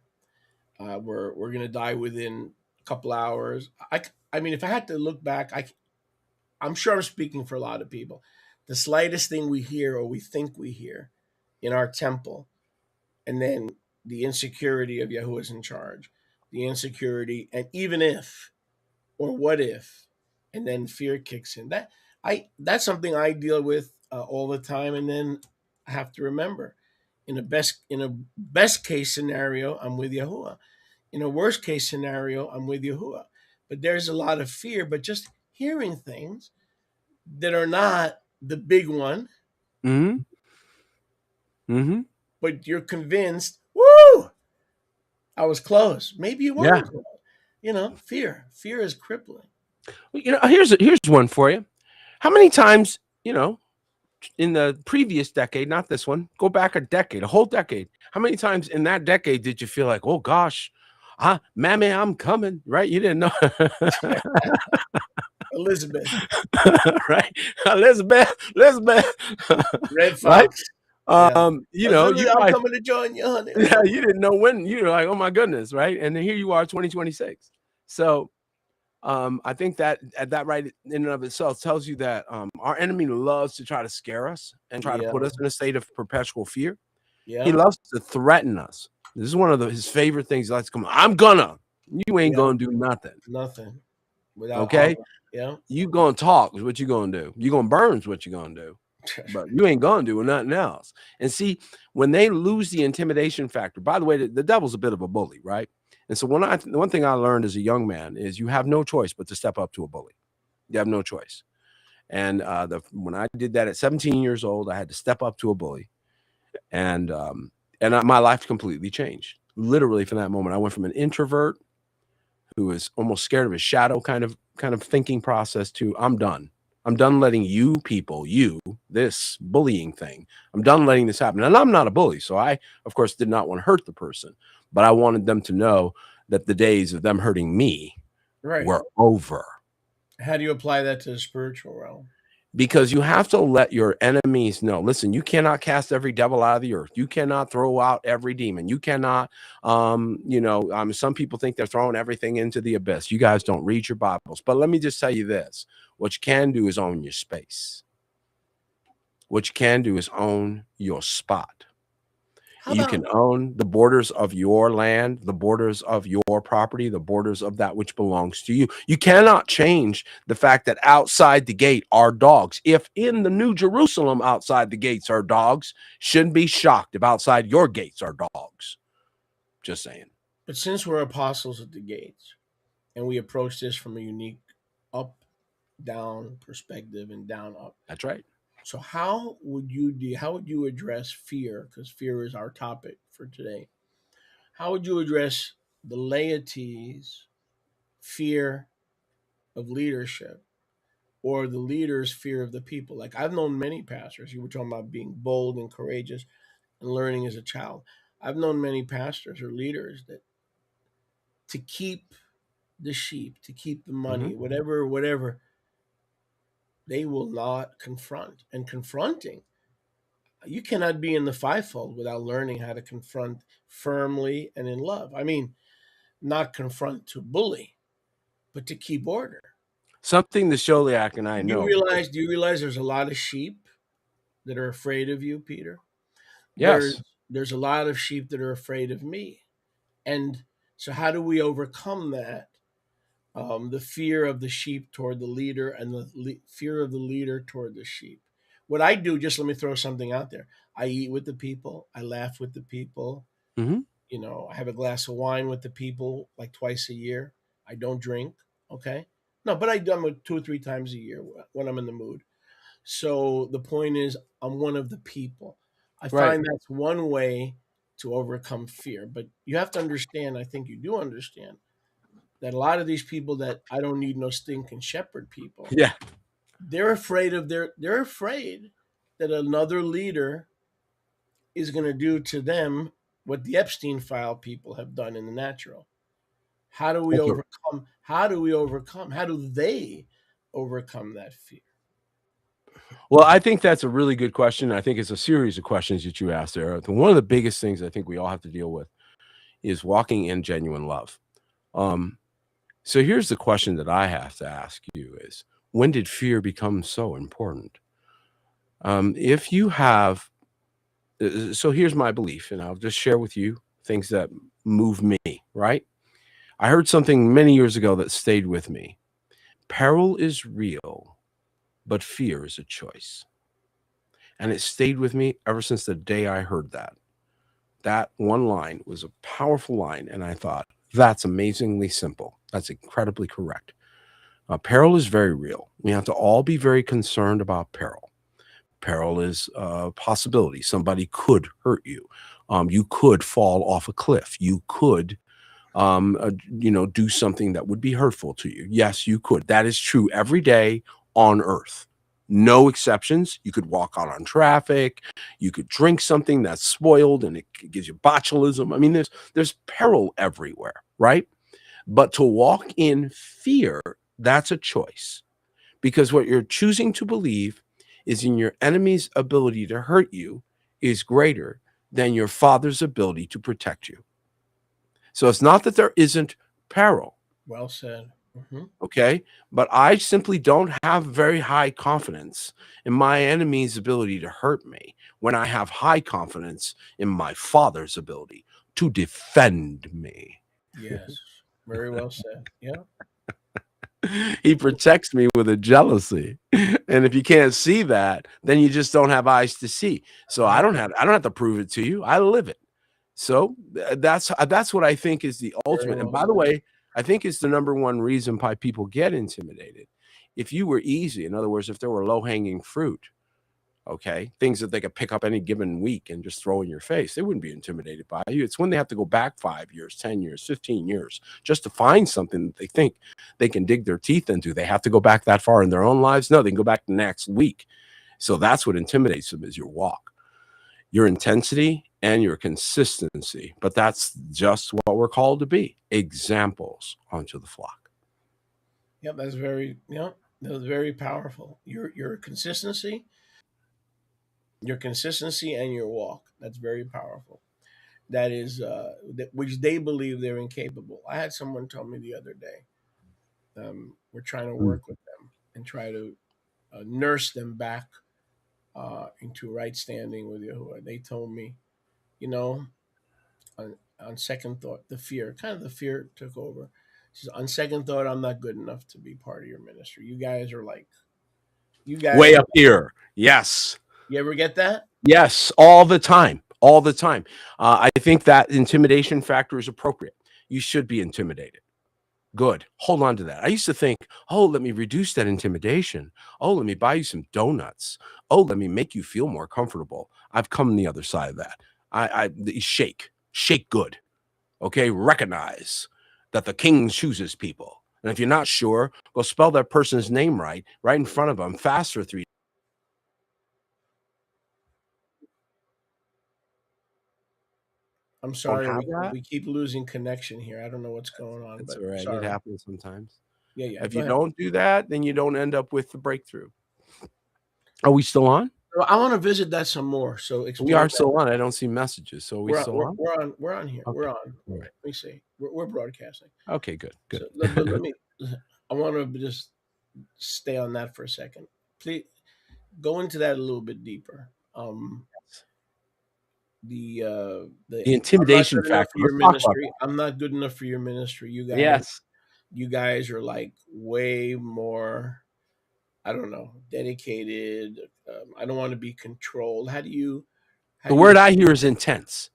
we're going to die within a couple hours. I mean, if I had to look back, I'm sure I'm speaking for a lot of people. The slightest thing we hear or we think we hear in our temple, and then the insecurity of Yahuwah's in charge, the insecurity, and even if or what if, and then fear kicks in. That's something I deal with all the time, and then I have to remember, in a best case scenario, I'm with Yahuwah. In a worst case scenario, I'm with Yahuwah. But there's a lot of fear, but just hearing things that are not the big one, Mm-hmm. Mm-hmm. but you're convinced, woo, I was close. Maybe you weren't close. Fear. Fear is crippling. Here's one for you. How many times, in the previous decade, not this one, go back a whole decade. How many times in that decade did you feel like, oh gosh, mammy, I'm coming, right? You didn't know. Elizabeth. Right? Elizabeth. Red Fox. Right? I'm coming to join you, honey. Yeah, you didn't know when. You're like, oh my goodness, right? And then here you are, 2026. So I think that right in and of itself tells you that our enemy loves to try to scare us and try to put us in a state of perpetual fear. Yeah. He loves to threaten us. This is one of his favorite things. He likes to come, I'm gonna. You ain't gonna do nothing. Nothing. Without okay? Yeah. You gonna talk is what you gonna do. You gonna burn is what you gonna do. But you ain't gonna do nothing else. And see, when they lose the intimidation factor, by the way, the devil's a bit of a bully, right? And so one thing I learned as a young man is you have no choice but to step up to a bully. You have no choice. And when I did that at 17 years old, I had to step up to a bully, and my life completely changed. Literally from that moment, I went from an introvert who was almost scared of his shadow kind of thinking process to I'm done. I'm done letting this bullying thing, I'm done letting this happen. And I'm not a bully. So I, of course, did not want to hurt the person, but I wanted them to know that the days of them hurting me were over. How do you apply that to the spiritual realm? Because you have to let your enemies know, listen, you cannot cast every devil out of the earth. You cannot throw out every demon. You cannot, some people think they're throwing everything into the abyss. You guys don't read your Bibles. But let me just tell you this. What you can do is own your space. What you can do is own your spot. You can own the borders of your land, the borders of your property, the borders of that which belongs to you. You cannot change the fact that outside the gate are dogs. If in the New Jerusalem outside the gates are dogs, shouldn't be shocked if outside your gates are dogs. Just saying. But since we're apostles at the gates and we approach this from a unique up-down perspective and down-up. That's right. So how would you address fear? Because fear is our topic for today. How would you address the laity's fear of leadership or the leader's fear of the people? Like I've known many pastors, you were talking about being bold and courageous and learning as a child. I've known many pastors or leaders that to keep the sheep, to keep the money, whatever, they will not confront. And confronting, you cannot be in the fivefold without learning how to confront firmly and in love. I mean, not confront to bully, but to keep order. Something the Sholiak and I know. Do you realize there's a lot of sheep that are afraid of you, Peter? Yes. There's a lot of sheep that are afraid of me. And so how do we overcome that? The fear of the sheep toward the leader and the fear of the leader toward the sheep. what I do, just let me throw something out there. I eat with the people. I laugh with the people. Hmm. You know, I have a glass of wine with the people like twice a year. I don't drink. Okay. No, but I do them 2 or 3 times a year when I'm in the mood. So the point is, I'm one of the people. I Right. find that's one way to overcome fear. But you have to understand, I think you do understand, that a lot of these people that I don't need no stinking shepherd people, Yeah. they're afraid of they're afraid that another leader is going to do to them what the Epstein file people have done in the natural. How do we That's a- overcome? How do we overcome? How do they overcome that fear? Well, I think that's a really good question. I think it's a series of questions that you asked there. One of the biggest things I think we all have to deal with is walking in genuine love. Um, so here's the question that I have to ask you is, when did fear become so important? If you have, so here's my belief, and I'll just share with you things that move me, right? I heard something many years ago that stayed with me. Peril is real, but fear is a choice. And it stayed with me ever since the day I heard that. That one line was a powerful line. And I thought, that's amazingly simple. That's incredibly correct. Peril is very real. We have to all be very concerned about peril. Peril is a possibility. Somebody could hurt you. You could fall off a cliff. You could, do something that would be hurtful to you. Yes, you could. That is true every day on earth. No exceptions. You could walk out on traffic. You could drink something that's spoiled and it gives you botulism. I mean, there's peril everywhere, right? But to walk in fear, that's a choice, because what you're choosing to believe is in your enemy's ability to hurt you is greater than your father's ability to protect you. So it's not that there isn't peril, Well said. okay? But I simply don't have very high confidence in my enemy's ability to hurt me when I have high confidence in my father's ability to defend me. Yes. Very well said. Yeah. He protects me with a jealousy. And if you can't see that, then you just don't have eyes to see. So I don't have to prove it to you. I live it. So that's what I think is the Very ultimate. And well by the said. way, I think it's the number one reason why people get intimidated. If you were easy, in other words, if there were low-hanging fruit, okay, things that they could pick up any given week and just throw in your face, they wouldn't be intimidated by you. It's when they have to go back 5 years, 10 years, 15 years just to find something that they think they can dig their teeth into. They have to go back that far in their own lives. No, they can go back the next week. So that's what intimidates them, is your walk, your intensity, and your consistency. But that's just what we're called to be, examples onto the flock. Yep. That was very powerful. Your consistency, and your walk. That's very powerful. That is which they believe they're incapable. I had someone tell me the other day, we're trying to Mm. work with them and try to nurse them back into right standing with Yahuwah. They told me, you know, on second thought, the fear took over. She said, on second thought, I'm not good enough to be part of your ministry. You guys Way are, up here. Yes. you ever get that? Yes, all the time, all the time. I think that intimidation factor is appropriate. You should be intimidated. Good. Hold on to that. I used to think, oh, let me reduce that intimidation. Oh, let me buy you some donuts. Oh, let me make you feel more comfortable. I've come on the other side of that. Shake good. Okay. Recognize that the king chooses people. And if you're not sure, go spell that person's name right in front of them fast for 3. I'm Don't sorry, have that. we keep losing connection here. I don't know what's going on, That's but all right. It sorry. happens sometimes. Yeah, yeah. If Go you ahead. don't do that, then you don't end up with the breakthrough. Are we still on? Well, I want to visit that some more. So We explain are that. still on. I don't see messages. So are we still on? We're on here. We're Okay. on. All right. Let me see. We're broadcasting. Okay, good. Good. So let me. I want to just stay on that for a second. Please go into that a little bit deeper. The The I'm not intimidation good enough factor. for your Let's talk about ministry. I'm not good enough for your ministry. that. Yes. You guys are like way more. I don't know, dedicated. I don't want to be controlled. How do you? How The do word you? I hear is intense.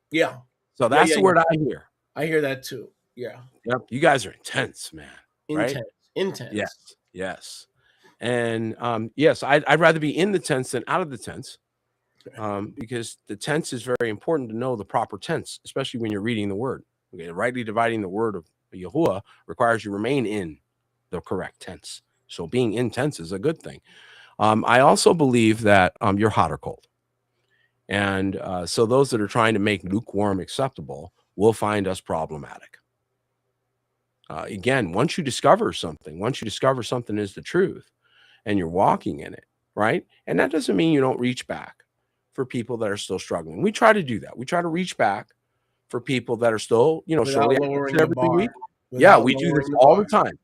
Yeah, So yeah, that's yeah, the yeah. word I hear. I hear that too. Yeah, Yep. You guys are intense, man. Right? intense, intense. Yes. Yes. And yes, I'd rather be in the tense than out of the tense. Because the tense is very important to know the proper tense, especially when you're reading the word. Okay, rightly dividing the word of Yahuwah requires you remain in the correct tense. So being in tense is a good thing. I also believe that you're hot or cold. And so those that are trying to make lukewarm acceptable will find us problematic. Again, once you discover something is the truth and you're walking in it, right? And that doesn't mean you don't reach back for people that are still struggling. We try to do that. We try to reach back for people that are still, Without surely lowering the every week. bar. Yeah, Without we do this lowering the all the bar. time.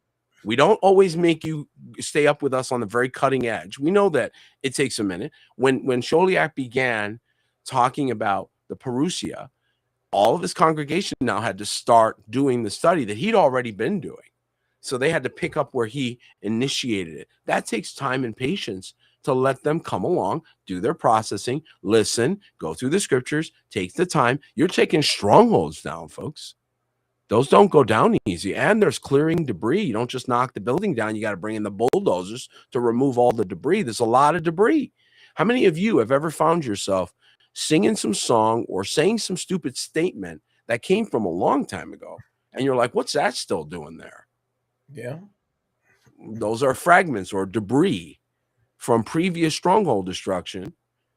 We don't always make you stay up with us on the very cutting edge. We know that it takes a minute. When Sholiak began talking about the Parousia, all of his congregation now had to start doing the study that he'd already been doing. So they had to pick up where he initiated it. That takes time and patience to let them come along, do their processing, listen, go through the scriptures, take the time. You're taking strongholds down, folks. Those don't go down easy. And there's clearing debris. You don't just knock the building down. You got to bring in the bulldozers to remove all the debris. There's a lot of debris. How many of you have ever found yourself singing some song or saying some stupid statement that came from a long time ago? And you're like, what's that still doing there? Yeah. Those are fragments or debris from previous stronghold destruction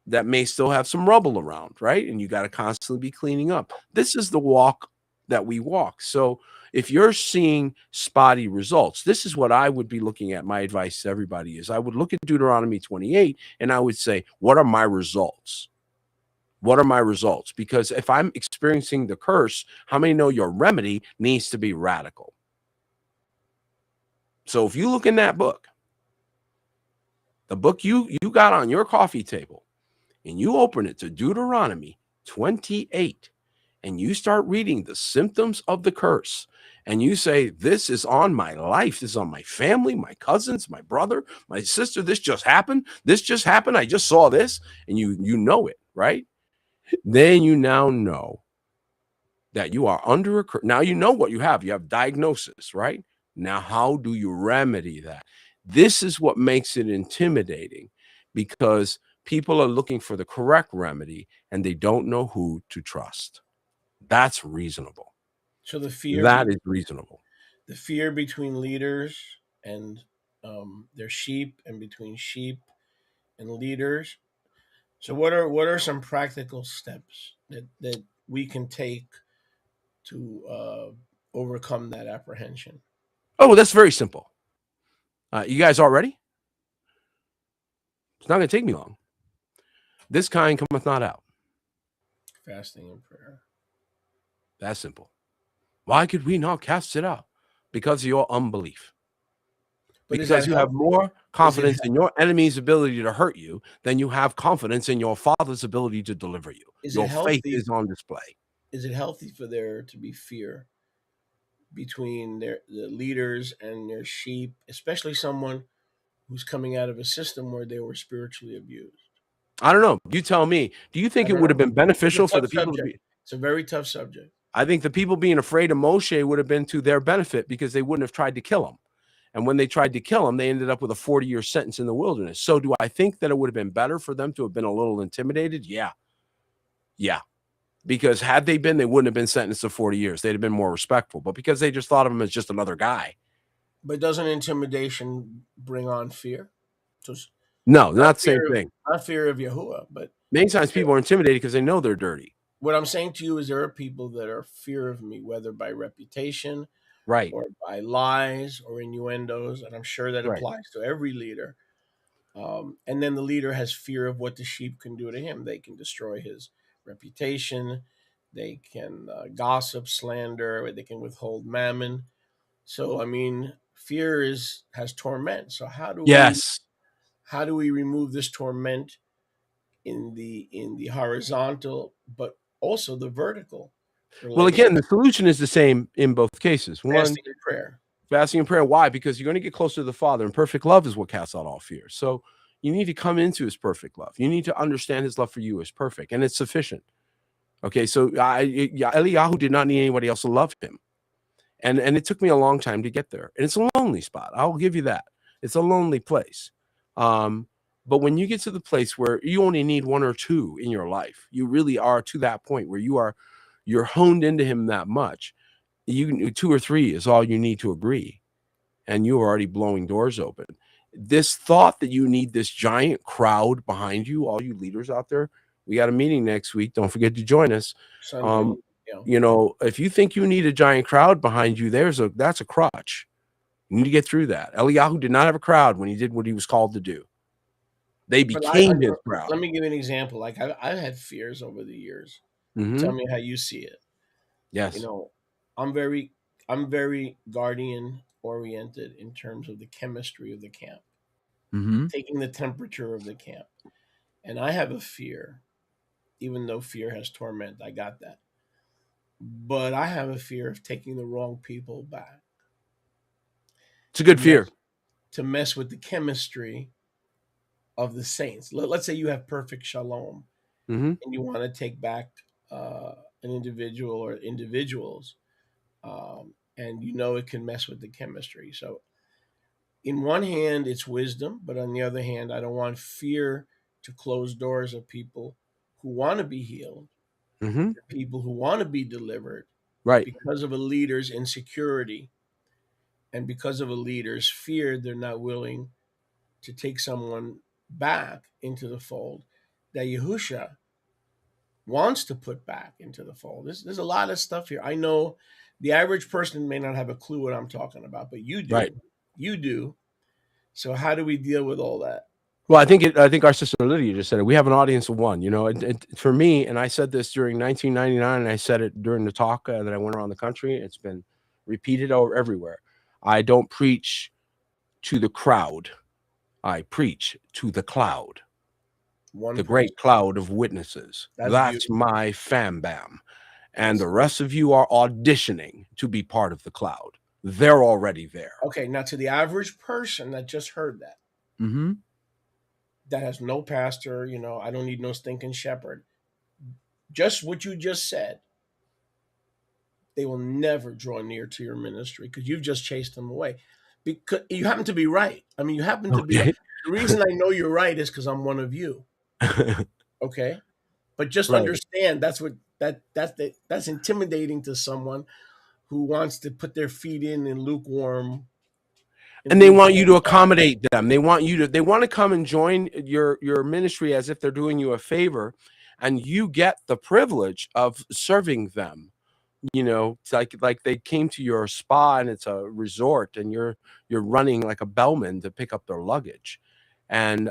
that may still have some rubble around, right? And you got to constantly be cleaning up. This is the walk that we walk. So if you're seeing spotty results, this is what I would be looking at. My advice to everybody is I would look at Deuteronomy 28 and I would say, what are my results? What are my results? Because if I'm experiencing the curse, how many know your remedy needs to be radical? So if you look in that book, the book you got on your coffee table, and you open it to Deuteronomy 28, and you start reading the symptoms of the curse, and you say, this is on my life, this is on my family, my cousins, my brother, my sister, this just happened, I just saw this, and you know it, right? Then you now know that you are under a curse. Now you know what you have diagnosis, right? Now, how do you remedy that? This is what makes it intimidating, because people are looking for the correct remedy and they don't know who to trust. That's reasonable. So the fear That is reasonable. The fear between leaders and their sheep, and between sheep and leaders. So what are some practical steps that we can take to overcome that apprehension? Oh, that's very simple. You guys all ready? It's not going to take me long. This kind cometh not out. Fasting and prayer. That's simple. Why could we not cast it out? Because of your unbelief. But because you have more confidence in your enemy's ability to hurt you than you have confidence in your Father's ability to deliver you. Your faith is on display. Is it healthy for there to be fear between the leaders and their sheep, especially someone who's coming out of a system where they were spiritually abused? I don't know. You tell me. Do you think it would have been beneficial for the people to be? It's a very tough subject. I think the people being afraid of Moshe would have been to their benefit, because they wouldn't have tried to kill him. And when they tried to kill him, they ended up with a 40-year sentence in the wilderness. So do I think that it would have been better for them to have been a little intimidated? Yeah. Yeah. Because had they been, they wouldn't have been sentenced to 40 years. They'd have been more respectful. But because they just thought of him as just another guy. But doesn't intimidation bring on fear? So no, not the same thing. Not fear of Yahuwah, but many times people are intimidated because they know they're dirty. What I'm saying to you is there are people that are fear of me, whether by reputation, right, or by lies or innuendos, and I'm sure that applies to every leader. And then the leader has fear of what the sheep can do to him. They can destroy his reputation. They can gossip, slander, or they can withhold mammon. So, I mean, fear has torment. So how do we remove this torment in the horizontal, but also the vertical? Well, again, the solution is the same in both cases. Fasting and prayer. Fasting and prayer. Why? Because you're going to get closer to the Father, and perfect love is what casts out all fear. So you need to come into his perfect love. You need to understand his love for you is perfect, and it's sufficient. Okay, so Eliyahu did not need anybody else to love him. And it took me a long time to get there. And it's a lonely spot. I'll give you that. It's a lonely place. But when you get to the place where you only need one or two in your life, you really are to that point where you're honed into him that much. Two or three is all you need to agree. And you're already blowing doors open. This thought that you need this giant crowd behind you, all you leaders out there, we got a meeting next week. Don't forget to join us. Sunday, You know, if you think you need a giant crowd behind you, that's a crutch. You need to get through that. Eliyahu did not have a crowd when he did what he was called to do. They became his crowd. Let me give you an example. Like I've had fears over the years. Mhm. Tell me how you see it. Yes. You know, I'm very guardian oriented in terms of the chemistry of the camp, Mm-hmm. taking the temperature of the camp. And I have a fear, even though fear has torment, I got that. But I have a fear of taking the wrong people back. It's a good fear. To mess with the chemistry of the saints. Let's say you have perfect shalom, Mm-hmm. and you want to take back an individual or individuals, and you know it can mess with the chemistry. So, in one hand, it's wisdom, but on the other hand, I don't want fear to close doors of people who want to be healed, Mm-hmm. people who want to be delivered, Right. because of a leader's insecurity and because of a leader's fear. They're not willing to take someone back into the fold that Yahusha wants to put back into the fold. There's a lot of stuff here. I know the average person may not have a clue what I'm talking about, but you do. Right. You do. So how do we deal with all that? Well, I think our sister Lydia just said it. We have an audience of one. You know, for me, and I said this during 1999, and I said it during the talk that I went around the country. It's been repeated everywhere. I don't preach to the crowd. I preach to the cloud. The great cloud of witnesses. That's my fam bam. And the rest of you are auditioning to be part of the cloud. They're already there. Okay, now to the average person that just heard that, Mm-hmm. that has no pastor, I don't need no stinking shepherd. Just what you just said, they will never draw near to your ministry because you've just chased them away. Because you happen to be right. I mean, you happen to be right. The reason I know you're right is because I'm one of you. Okay, but just understand that's intimidating to someone who wants to put their feet in lukewarm. And they want you to accommodate them. They want to come and join your ministry as if they're doing you a favor, and you get the privilege of serving them. You know, it's like they came to your spa and it's a resort, and you're running like a bellman to pick up their luggage. And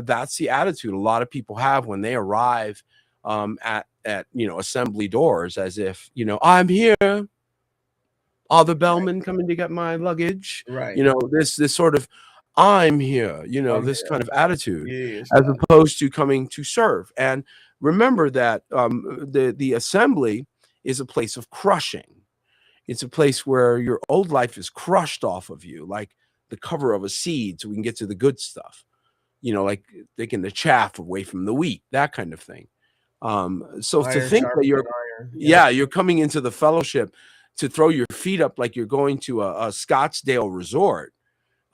that's the attitude a lot of people have when they arrive at assembly doors, as if, I'm here. Are the bellmen coming to get my luggage? Right. This sort of, I'm here, this kind of attitude, as opposed to coming to serve. And remember that the assembly is a place of crushing. It's a place where your old life is crushed off of you, like the cover of a seed, so we can get to the good stuff. Like taking the chaff away from the wheat, that kind of thing. So to think that you're coming into the fellowship to throw your feet up like you're going to a Scottsdale resort,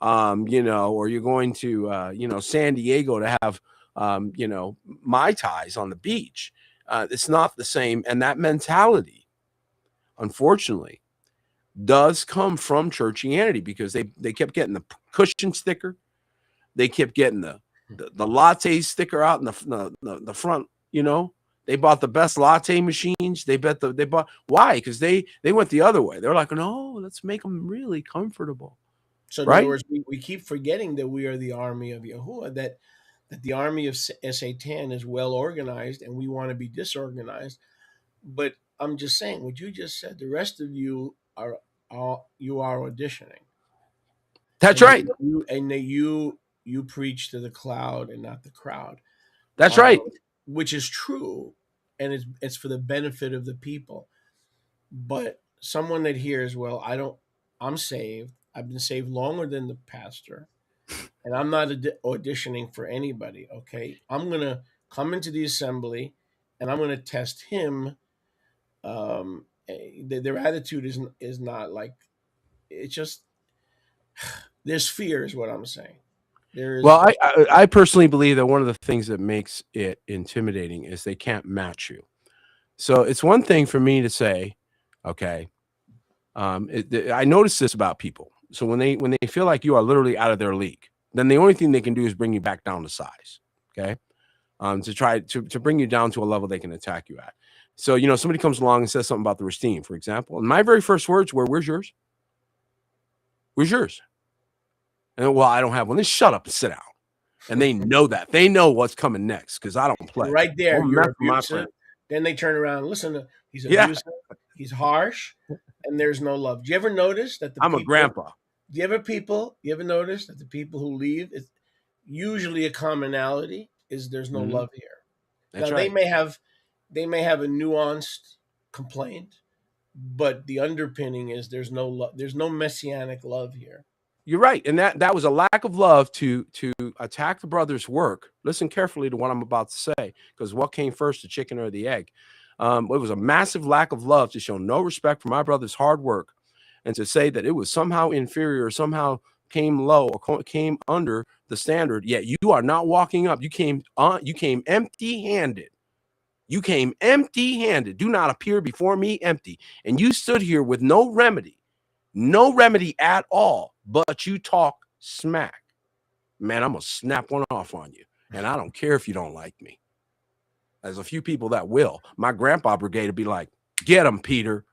or you're going to, San Diego to have, Mai Tais on the beach. It's not the same. And that mentality, unfortunately, does come from churchianity, because they kept getting the cushion sticker. They kept getting the latte sticker out in the front. They bought the best latte machines. They bought why? Because they went the other way. They're like, no, let's make them really comfortable. So in other words, we keep forgetting that we are the army of Yahuwah, that the army of Satan is well organized, and we want to be disorganized. But I'm just saying what you just said. The rest of you are auditioning. That's right. You preach to the cloud and not the crowd. That's right. Which is true, and it's for the benefit of the people. But someone that hears, well, I'm saved, I've been saved longer than the pastor, and I'm not auditioning for anybody. Okay, I'm gonna come into the assembly, and I'm gonna test him. Their attitude is not like, it's just, there's fear, is what I'm saying. Well, There's I personally believe that one of the things that makes it intimidating is they can't match you. So it's one thing for me to say, okay, I notice this about people. So when they feel like you are literally out of their league, then the only thing they can do is bring you back down to size. Okay, to try to bring you down to a level they can attack you at. So somebody comes along and says something about the Ristine, for example, and my very first words were, "Where's yours? Where's yours?" And well, I don't have one. Then shut up and sit down. And they know that. They know what's coming next because I don't play. right there. Don't You're mess with my abusive. friend. Then they turn around. Listen, he's Yeah. abusive. He's harsh, and there's no love. Do you ever notice that I'm a grandpa. Do you ever notice that the people who leave, it's usually a commonality is there's no Mhm. love here. That's Now right. they may have a nuanced complaint, but the underpinning is there's no love. There's no messianic love here. You're right. And that was a lack of love to attack the brother's work. Listen carefully to what I'm about to say, because what came first, the chicken or the egg? It was a massive lack of love to show no respect for my brother's hard work and to say that it was somehow inferior or somehow came low or came under the standard. Yet you are not walking up. You came empty-handed. You came empty-handed. Do not appear before me empty. And you stood here with no remedy at all, but you talk smack. Man, I'm going to snap one off on you. And I don't care if you don't like me. There's a few people that will. My grandpa brigade will be like, "Get him, Peter."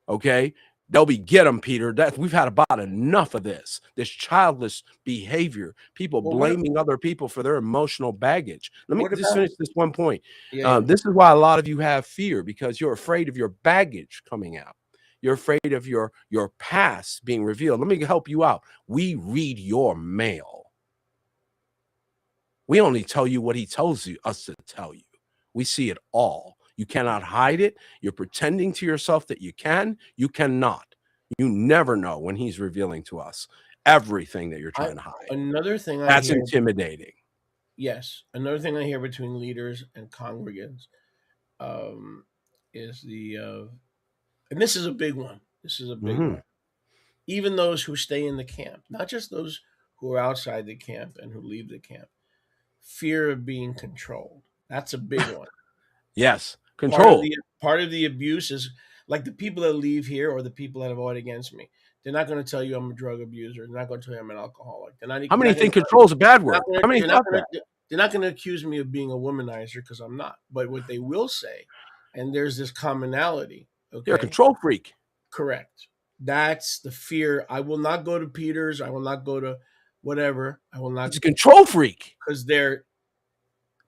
Okay? They'll be, "Get him, Peter." We've had about enough of this childless behavior, people blaming other people for their emotional baggage. Let me just finish this one point. Yeah. This is why a lot of you have fear, because you're afraid of your baggage coming out. You're afraid of your past being revealed. Let me help you out. We read your mail. We only tell you what he tells us to tell you. We see it all. You cannot hide it. You're pretending to yourself that you can. You cannot. You never know when he's revealing to us everything that you're trying to hide. Another thing That's intimidating. Yes. Another thing I hear between leaders and congregants is and this is a big one. This is a big one. Even those who stay in the camp, not just those who are outside the camp and who leave the camp, fear of being controlled. That's a big one. Yes. Control. Part of the abuse is like the people that leave here or the people that have voted against me. They're not going to tell you I'm a drug abuser. They're not going to tell you I'm an alcoholic. How many think control is a bad word? How many thought that? They're not going to accuse me of being a womanizer because I'm not. But what they will say, and there's this commonality. Okay? You're a control freak. Correct. That's the fear. I will not go to Peter's. I will not go to whatever. I will not. It's a control freak. Because they're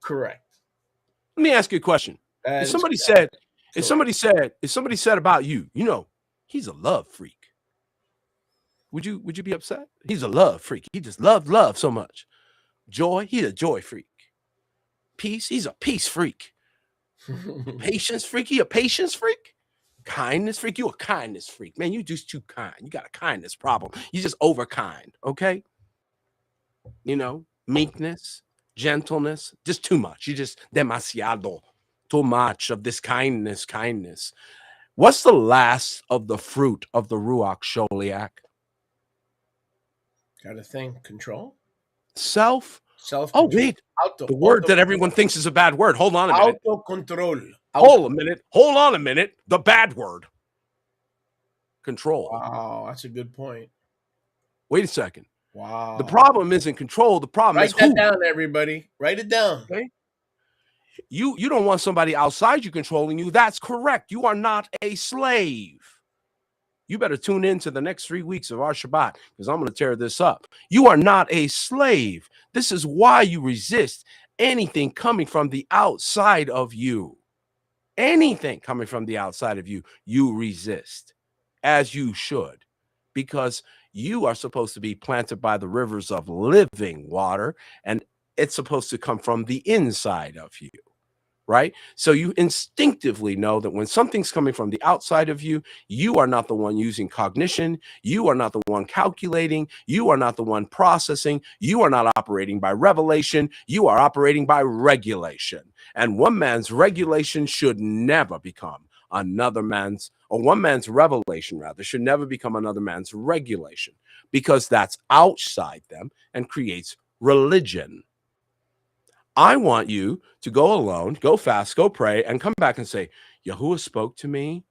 correct. Let me ask you a question. If somebody said about you, he's a love freak, would you be upset? He's a love freak. He just loves love so much. Joy, he's a joy freak. Peace, he's a peace freak. Patience freak, he a patience freak. Kindness freak, you a kindness freak. Man, you just too kind. You got a kindness problem. You just over kind, okay? Meekness, gentleness, just too much. You just demasiado, too much of this kindness. What's the last of the fruit of the Ruach Sholiach? Got to think. Control? Self. Self-control. Oh, wait. The word that everyone thinks is a bad word. Hold on a minute. Auto-control. Hold on a minute. The bad word. Control. Wow, that's a good point. Wait a second. Wow. The problem isn't control. The problem is who. Write that down, everybody. Write it down. Okay. You don't want somebody outside you controlling you. That's correct. You are not a slave. You better tune in to the next 3 weeks of our Shabbat, because I'm going to tear this up. You are not a slave. This is why you resist anything coming from the outside of you. Anything coming from the outside of you, you resist, as you should, because you are supposed to be planted by the rivers of living water, and it's supposed to come from the inside of you, right? So you instinctively know that when something's coming from the outside of you, you are not the one using cognition. You are not the one calculating. You are not the one processing. You are not operating by revelation. You are operating by regulation. And one man's regulation should never become another man's, or one man's revelation rather, should never become another man's regulation, because that's outside them and creates religion. I want you to go alone, go fast, go pray, and come back and say, Yahuwah spoke to me.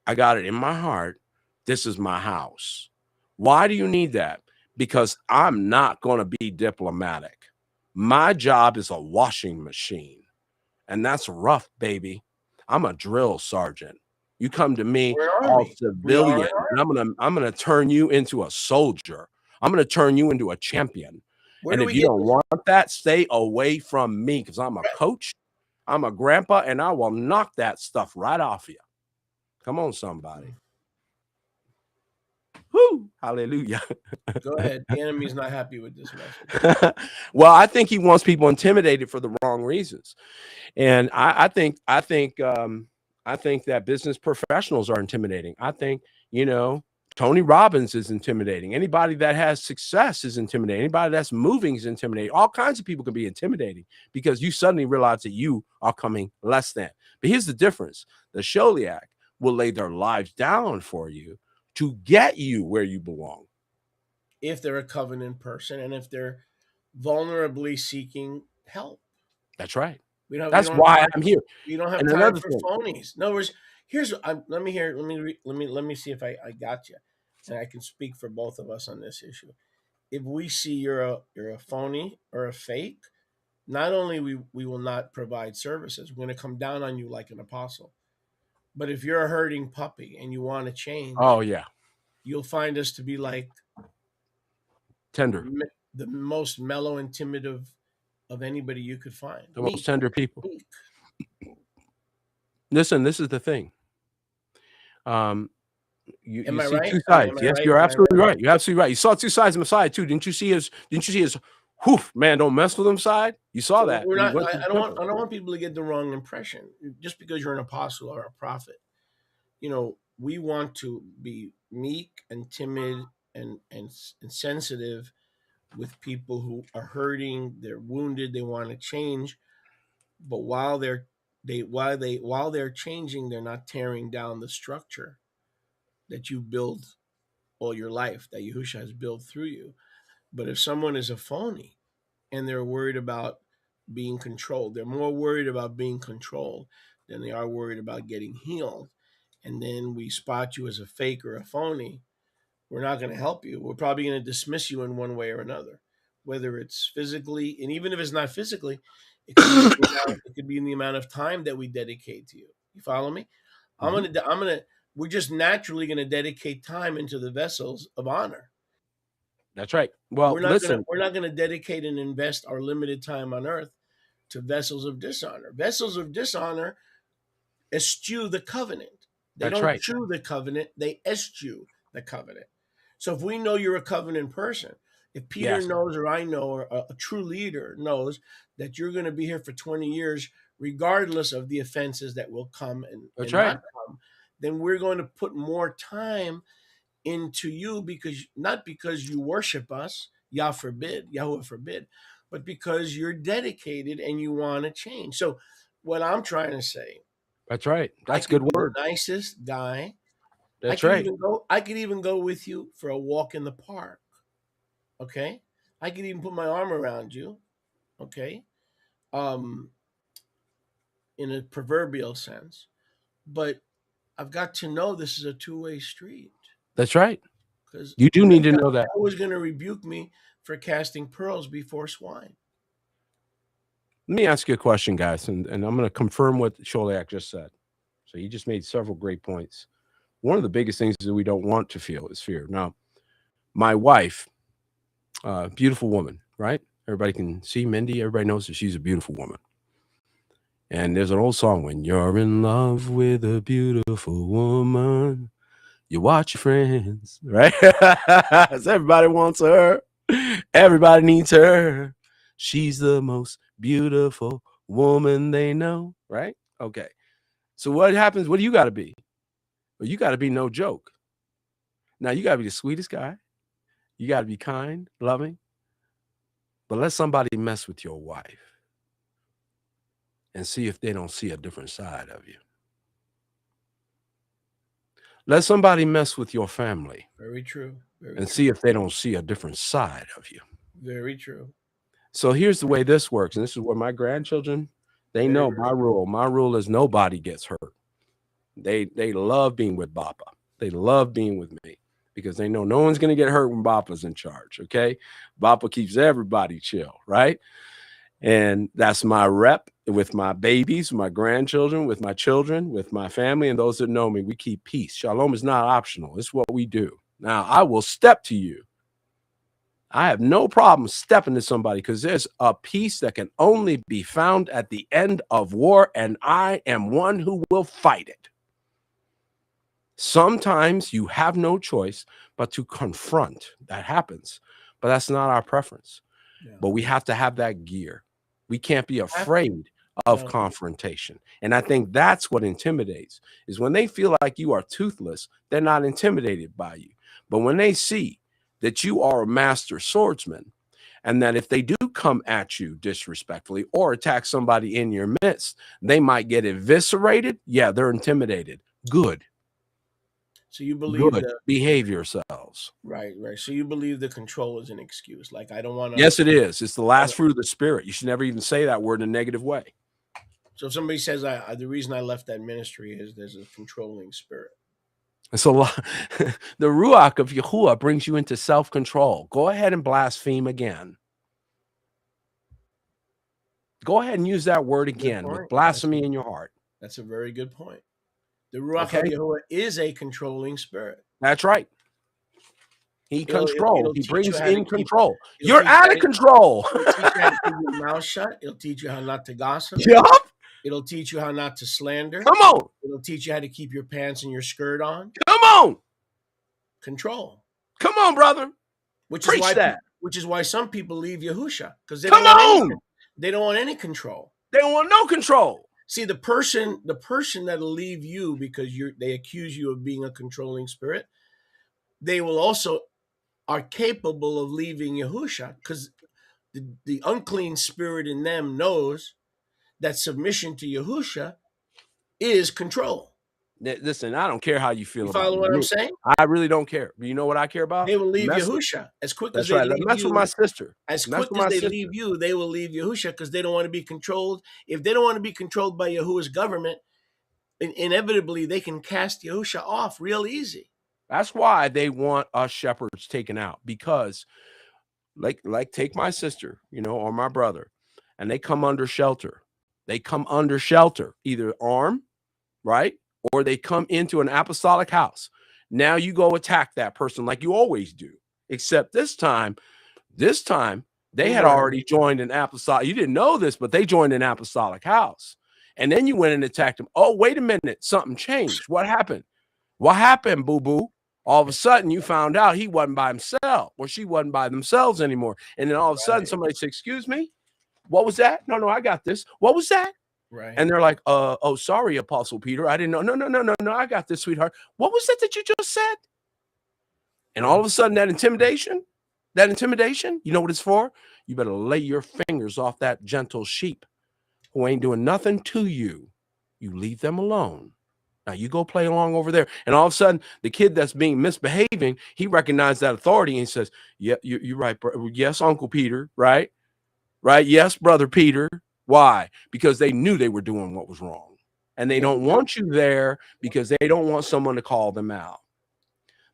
I got it in my heart. This is my house. Why do you need that? Because I'm not going to be diplomatic. My job is a washing machine. And that's rough, baby. I'm a drill sergeant. You come to me all civilian, and I'm gonna turn you into a soldier. I'm gonna turn you into a champion. And if you don't want that, stay away from me, because I'm a coach, I'm a grandpa, and I will knock that stuff right off you. Come on, somebody. Woo! Hallelujah. Go ahead. The enemy's not happy with this message. Well, I think he wants people intimidated for the wrong reasons. And I think that business professionals are intimidating. I think, Tony Robbins is intimidating. Anybody that has success is intimidating. Anybody that's moving is intimidating. All kinds of people can be intimidating because you suddenly realize that you are coming less than. But here's the difference. The Sholiach will lay their lives down for you to get you where you belong. If they're a covenant person and if they're vulnerably seeking help. That's right. That's why I'm here. We don't have time for phonies. In other words, let me see if I got you, and I can speak for both of us on this issue. If we see you're a phony or a fake, not only we will not provide services, we're going to come down on you like an apostle. But if you're a hurting puppy and you want to change, oh yeah, you'll find us to be like tender, the most mellow and timid of anybody you could find. The most tender people. Listen, this is the thing. You see right? Two sides. Yes, right? You're absolutely right. You're absolutely right. You saw two sides of Messiah too. Didn't you see his whoof, man, don't mess with him side? You saw that. I don't want people to get the wrong impression. Just because you're an apostle or a prophet, we want to be meek and timid and sensitive with people who are hurting, they're wounded, they want to change. But while they're changing, they're not tearing down the structure that you build all your life, that Yahushua has built through you. But if someone is a phony and they're worried about being controlled, they're more worried about being controlled than they are worried about getting healed. And then we spot you as a fake or a phony, we're not going to help you. We're probably going to dismiss you in one way or another, whether it's physically, and even if it's not physically, it could be in the amount of time that we dedicate to you. You follow me? Mm-hmm. We're just naturally going to dedicate time into the vessels of honor. That's right. Well, we're not going to dedicate and invest our limited time on earth to vessels of dishonor. Vessels of dishonor eschew the covenant. They don't chew the covenant. They eschew the covenant. So if we know you're a covenant person, if Peter knows, or I know, or a true leader knows that you're going to be here for 20 years, regardless of the offenses that will come and not come, then we're going to put more time into you, not because you worship us, Yahweh forbid, but because you're dedicated and you want to change. So what I'm trying to say. That's right. That's good word. The nicest guy. That's right. I could even go with you for a walk in the park. Okay? I could even put my arm around you. Okay? In a proverbial sense. But I've got to know this is a two-way street. That's right. Because you do need to know that. I was going to rebuke me for casting pearls before swine. Let me ask you a question, guys, and I'm going to confirm what Sholiach just said. So he just made several great points. One of the biggest things that we don't want to feel is fear. Now, my wife, beautiful woman, right? Everybody can see Mindy. Everybody knows that she's a beautiful woman. And there's an old song, when you're in love with a beautiful woman, you watch your friends, right? Everybody wants her. Everybody needs her. She's the most beautiful woman they know, right? Okay. So what happens? What do you got to be? Well, you got to be no joke. Now you got to be the sweetest guy. You got to be kind, loving. But let somebody mess with your wife and see if they don't see a different side of you. Let somebody mess with your family. Very true. And see if they don't see a different side of you. Very true. So here's the way this works. And this is where my grandchildren, they know my rule. My rule is nobody gets hurt. They love being with Bappa. They love being with me because they know no one's going to get hurt when Bappa's in charge, okay? Bappa keeps everybody chill, right? And that's my rep with my babies, my grandchildren, with my children, with my family, and those that know me. We keep peace. Shalom is not optional. It's what we do. Now, I will step to you. I have no problem stepping to somebody because there's a peace that can only be found at the end of war, and I am one who will fight it. Sometimes you have no choice but to confront. That happens, but that's not our preference. Yeah. But we have to have that gear. We can't be afraid of confrontation. And I think that's what intimidates, is when they feel like you are toothless, they're not intimidated by you. But when they see that you are a master swordsman, and that if they do come at you disrespectfully or attack somebody in your midst, they might get eviscerated. Yeah, they're intimidated. Good. So you believe that behave yourselves. Right. So you believe the control is an excuse. Like, I don't want to. Yes, it is. It's the last fruit of the spirit. You should never even say that word in a negative way. So if somebody says, the reason I left that ministry is there's a controlling spirit. So the Ruach of Yahuwah brings you into self-control. Go ahead and blaspheme again. Go ahead and use that word again with blasphemy in your heart. That's a very good point. The Ruach of Yahuwah is a controlling spirit. That's right. He controls. He brings in control. You're out of control. It'll teach you how to keep your mouth shut. It'll teach you how not to gossip. Yup. It'll teach you how not to slander. Come on. It'll teach you how to keep your pants and your skirt on. Come on. Control. Come on, brother. Which is why some people leave Yahusha, because they don't want any control. They don't want no control. See, the person that'll leave you because they accuse you of being a controlling spirit, they will also are capable of leaving Yahusha, because the unclean spirit in them knows that submission to Yahusha is control. Listen, I don't care how you feel. You follow what I'm saying? I really don't care. But you know what I care about? They will leave Yahusha as quick as they leave you. That's with my sister. As quick as they leave you, they will leave Yahusha because they don't want to be controlled. If they don't want to be controlled by Yahuwah's government, inevitably they can cast Yahusha off real easy. That's why they want us shepherds taken out, because like take my sister, or my brother, and they come under shelter. They come under shelter, either armed, right? Or they come into an apostolic house. Now you go attack that person like you always do. Except this time they had already joined an apostolic. You didn't know this, but they joined an apostolic house. And then you went and attacked them. Oh, wait a minute. Something changed. What happened? What happened, boo-boo? All of a sudden you found out he wasn't by himself, or she wasn't by themselves anymore. And then all of a sudden somebody said, excuse me? What was that? No, I got this. What was that? Right. And they're like, oh, sorry, Apostle Peter. I didn't know. No, I got this, sweetheart. What was that you just said? And all of a sudden that intimidation, you know what it's for? You better lay your fingers off that gentle sheep who ain't doing nothing to you. You leave them alone. Now you go play along over there. And all of a sudden the kid that's being misbehaving, he recognized that authority and he says, yeah, you're right. Bro. Yes, Uncle Peter. Right. Yes, Brother Peter. Why? Because they knew they were doing what was wrong. And they don't want you there because they don't want someone to call them out.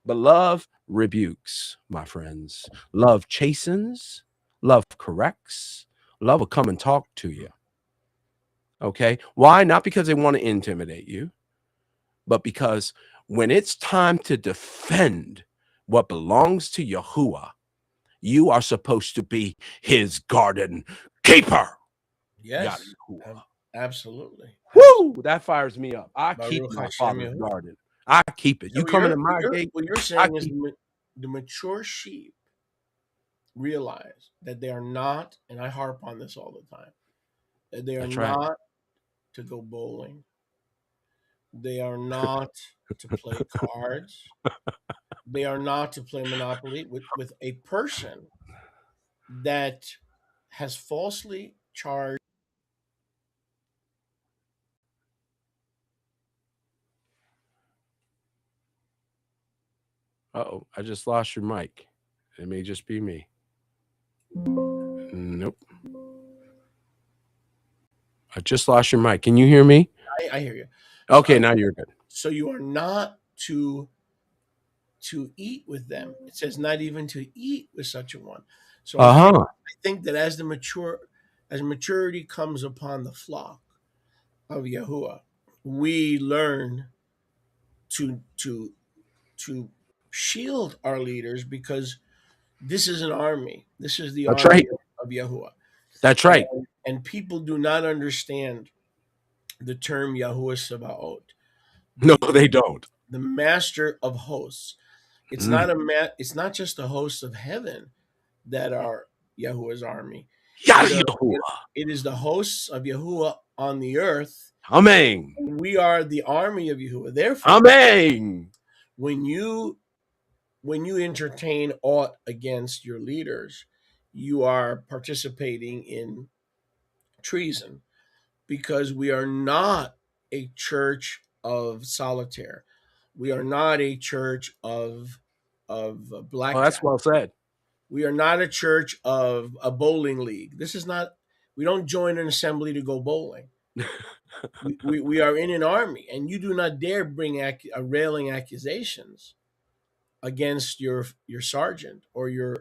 But love rebukes, my friends. Love chastens. Love corrects. Love will come and talk to you. Okay? Why? Not because they want to intimidate you, but because when it's time to defend what belongs to Yahuwah, you are supposed to be his garden keeper. Yes, absolutely. Woo! That fires me up. I keep my father's garden. I keep it. You come into my gate. What you're saying is the mature sheep realize that they are not, and I harp on this all the time, They are That's right. not to go bowling. They are not to play cards. They are not to play Monopoly with a person that has falsely charged. Uh-oh, I just lost your mic. It may just be me. Nope. I just lost your mic. Can you hear me? I hear you. Okay, now you're good. So you are not to eat with them. It says not even to eat with such a one. So I think that as maturity comes upon the flock of Yahuwah, we learn to shield our leaders, because this is an army. This is the That's army right. of Yahuwah. That's right. And people do not understand the term Yahuwah Sabaoth. No, they don't. The master of hosts. It's not it's not just the hosts of heaven that are Yahuwah's army. It is the hosts of Yahuwah on the earth. Amen. We are the army of Yahuwah. Therefore, amen. When you entertain aught against your leaders, you are participating in treason, because we are not a church of solitaire. We are not a church of blackjack. Oh, that's well said. We are not a church of a bowling league. This is not. We don't join an assembly to go bowling. we are in an army, and you do not dare bring railing accusations against your sergeant or your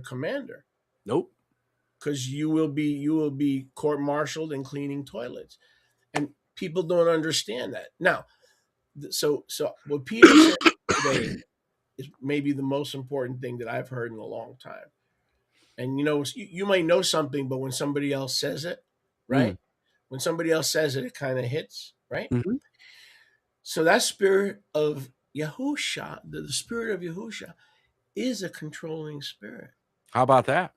commander. Nope. Because you will be court-martialed and cleaning toilets, and people don't understand that. Now, so what Peter said today is maybe the most important thing that I've heard in a long time. And you might know something, but when somebody else says it, right? When somebody else says it, it kind of hits, right? Mm-hmm. So that spirit of Yahusha, the spirit of Yahusha, is a controlling spirit. How about that?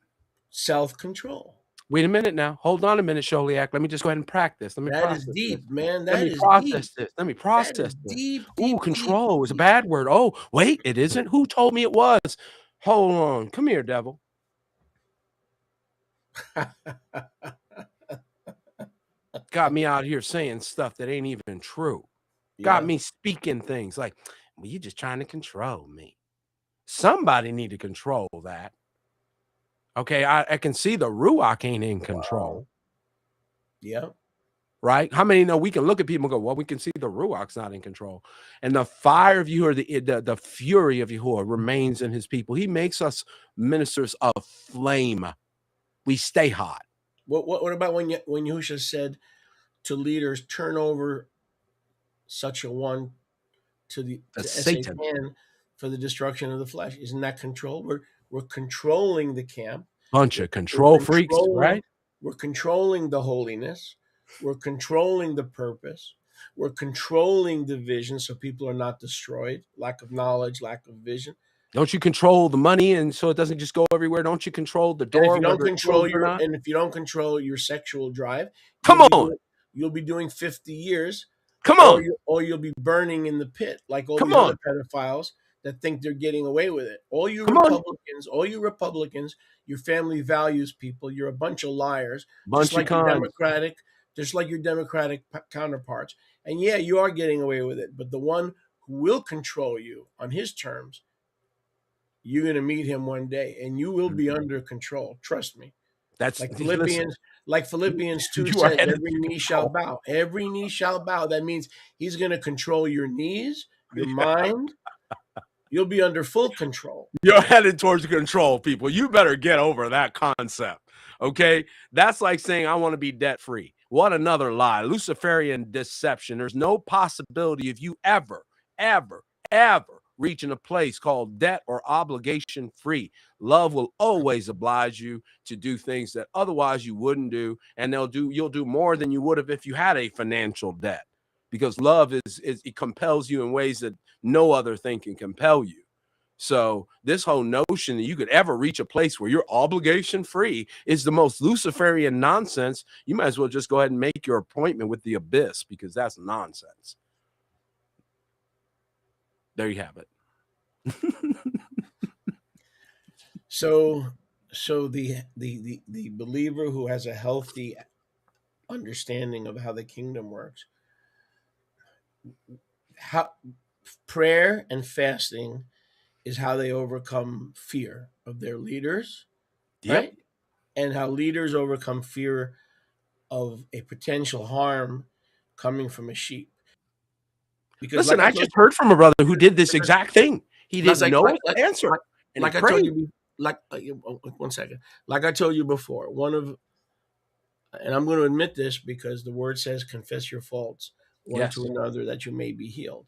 Self-control. Wait a minute now. Hold on a minute, Sholiak. Let me just go ahead and practice. That is deep, man. Let me process this. Let me process this. Deep, ooh, control is a bad word. Oh, wait, it isn't. Who told me it was? Hold on. Come here, devil. Got me out here saying stuff that ain't even true. Got me speaking things like, well, you're just trying to control me. Somebody need to control that. Okay, I can see the Ruach ain't in control. Wow. Yeah. Right? How many know we can look at people and go, well, we can see the Ruach's not in control. And the fire of Yahuwah, the fury of Yahuwah remains in his people. He makes us ministers of flame. We stay hot. What about when Yahusha said to leaders, turn over such a one to Satan for the destruction of the flesh? Isn't that control? We're controlling the camp. Bunch of control freaks, right? We're controlling the holiness. We're controlling the purpose. We're controlling the vision, so people are not destroyed. Lack of knowledge, lack of vision. Don't you control the money, and so it doesn't just go everywhere? Don't you control the door? And if you don't control your sexual drive, you'll be doing 50 years. Come on. Or you'll be burning in the pit like all the other pedophiles that think they're getting away with it. All you Republicans, your family values people, you're a bunch of liars. Just like your Democratic counterparts. And yeah, you are getting away with it. But the one who will control you on his terms, you're going to meet him one day, and you will be under control. Trust me. That's like Philippians 2 says, every knee shall bow. Every knee shall bow. That means he's going to control your knees, your mind. You'll be under full control. You're headed towards control, people. You better get over that concept. Okay? That's like saying, I want to be debt-free. What another lie. Luciferian deception. There's no possibility of you ever reaching a place called debt or obligation free. Love will always oblige you to do things that otherwise you wouldn't do, and you'll do more than you would have if you had a financial debt, because love it compels you in ways that no other thing can compel you. So this whole notion that you could ever reach a place where you're obligation free is the most Luciferian nonsense. You might as well just go ahead and make your appointment with the abyss, because that's nonsense. There you have it. So the believer who has a healthy understanding of how the kingdom works, how prayer and fasting is how they overcome fear of their leaders, right? And how leaders overcome fear of a potential harm coming from a sheep. Because Listen, I just heard from a brother who did this exact thing. He didn't know the answer. And like I told you, one second. Like I told you before, and I'm going to admit this because the word says, confess your faults one to another that you may be healed.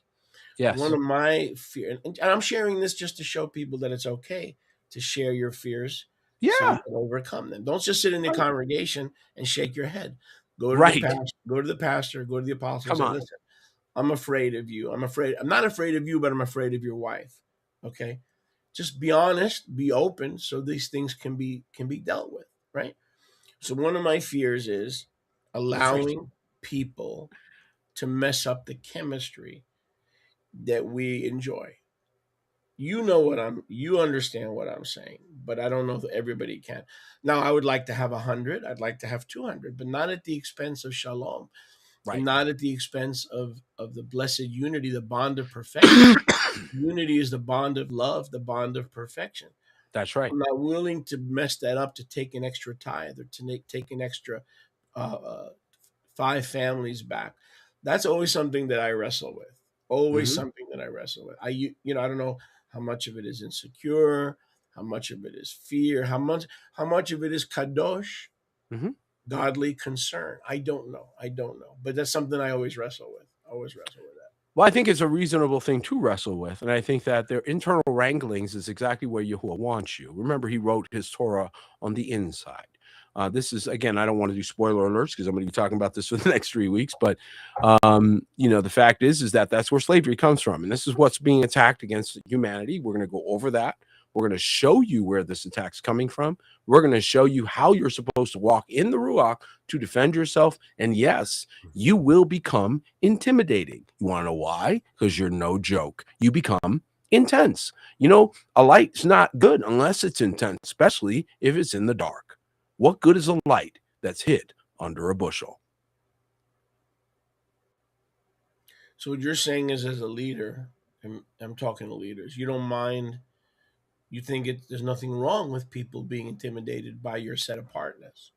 Yes. One of my fears, and I'm sharing this just to show people that it's okay to share your fears. Yeah. So you can overcome them. Don't just sit in the congregation and shake your head. Go to the pastor, go to the pastor, go to the apostle. Say, listen, I'm afraid of you. I'm not afraid of you, but I'm afraid of your wife. Okay. Just be honest, be open, so these things can be dealt with, right? So one of my fears is allowing people to mess up the chemistry that we enjoy. You understand what I'm saying, but I don't know that everybody can. Now, I would like to have 100. I'd like to have 200, but not at the expense of shalom. Right. And not at the expense of the blessed unity, the bond of perfection. Unity is the bond of love, the bond of perfection. That's right. I'm not willing to mess that up, to take an extra tithe or to take an extra 5 families back. That's always something that I wrestle with. Always something that I wrestle with. I don't know how much of it is insecure, how much of it is fear, how much of it is kadosh, godly concern. I don't know. But that's something I always wrestle with. That. Well, I think it's a reasonable thing to wrestle with. And I think that their internal wranglings is exactly where Yahuwah wants you. Remember, he wrote his Torah on the inside. This is, again, I don't want to do spoiler alerts because I'm going to be talking about this for the next 3 weeks. But, the fact is that that's where slavery comes from. And this is what's being attacked against humanity. We're going to go over that. We're going to show you where this attack's coming from. We're going to show you how you're supposed to walk in the Ruach to defend yourself. And yes, you will become intimidating. You want to know why? Because you're no joke. You become intense. A light's not good unless it's intense, especially if it's in the dark. What good is a light that's hid under a bushel? So what you're saying is, as a leader, and I'm talking to leaders, you don't mind. You think there's nothing wrong with people being intimidated by your set apartness?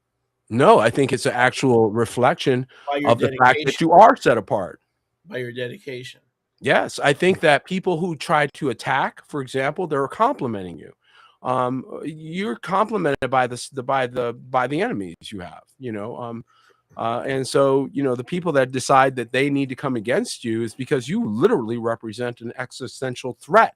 No, I think it's an actual reflection of the fact that you are set apart. By your dedication. Yes, I think that people who try to attack, for example, they're complimenting you. You're complimented by the enemies you have, and so the people that decide that they need to come against you is because you literally represent an existential threat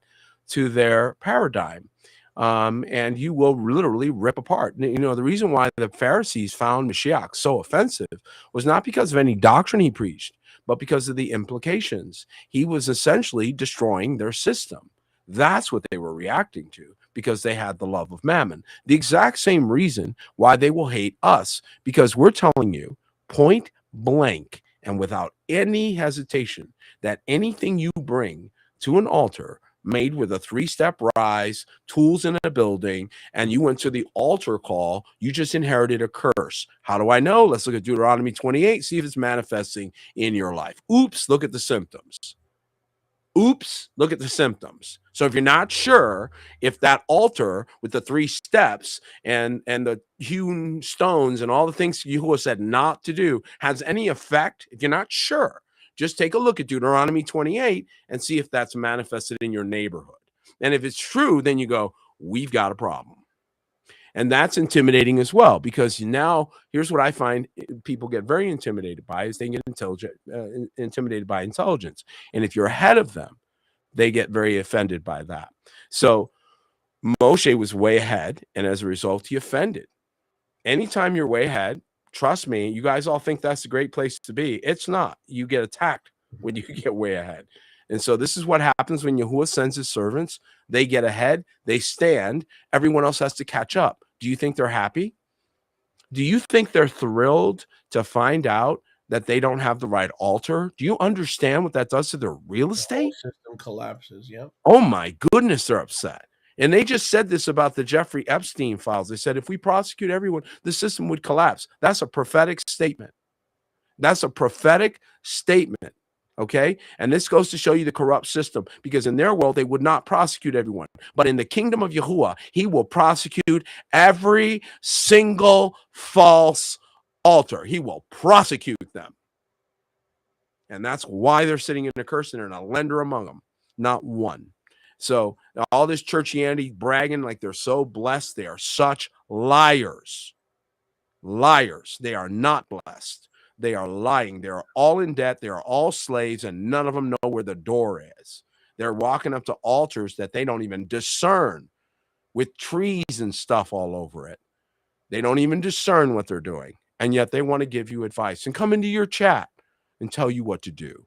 to their paradigm, and you will literally rip apart. The reason why the Pharisees found Mashiach so offensive was not because of any doctrine he preached, but because of the implications. He was essentially destroying their system. That's what they were reacting to, because they had the love of mammon. The exact same reason why they will hate us, because we're telling you point blank and without any hesitation that anything you bring to an altar made with a 3-step rise, tools in a building, and you went to the altar call, you just inherited a curse. How do I know? Let's look at Deuteronomy 28, see if it's manifesting in your life. Oops, look at the symptoms. Oops, look at the symptoms. So if you're not sure if that altar with the 3 steps and the hewn stones and all the things Yahuwah said not to do has any effect, if you're not sure, just take a look at Deuteronomy 28 and see if that's manifested in your neighborhood. And if it's true, then you go, we've got a problem. And that's intimidating as well, because now here's what I find people get very intimidated by is they get intimidated by intelligence. And if you're ahead of them, they get very offended by that. So Moshe was way ahead, and as a result, he offended. Anytime you're way ahead, trust me, you guys all think that's a great place to be. It's not. You get attacked when you get way ahead. And so this is what happens when Yahuwah sends his servants. They get ahead, they stand, everyone else has to catch up. Do you think they're happy? Do you think they're thrilled to find out that they don't have the right altar? Do you understand what that does to their real The estate? whole system collapses. Yep. Oh my goodness, they're upset. And they just said this about the Jeffrey Epstein files. They said if we prosecute everyone, the system would collapse. That's a prophetic statement. That's a prophetic statement. Okay. And this goes to show you the corrupt system, because in their world, they would not prosecute everyone. But in the kingdom of Yahuwah, he will prosecute every single false altar. He will prosecute them. And that's why they're sitting in a curse and a lender among them, not one. So all this churchianity bragging like they're so blessed, they are such liars. Liars. They are not blessed. They are lying. They're all in debt. They are all slaves, and none of them know where the door is. They're walking up to altars that they don't even discern, with trees and stuff all over it. They don't even discern what they're doing, and yet they want to give you advice and come into your chat and tell you what to do.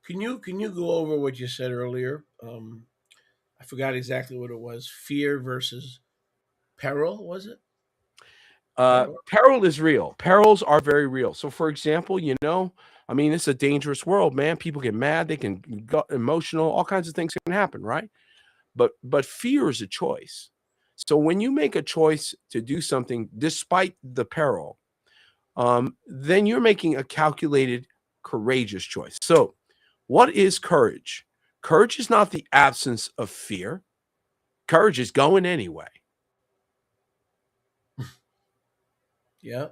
Can you go over what you said earlier? I forgot exactly what it was. Fear versus peril, was it? Peril is real. Perils are very real. So, for example, I mean, it's a dangerous world, man. People get mad. They can get emotional. All kinds of things can happen, right? But fear is a choice. So when you make a choice to do something despite the peril, then you're making a calculated, courageous choice. So what is courage? Courage is not the absence of fear. Courage is going anyway. Yeah.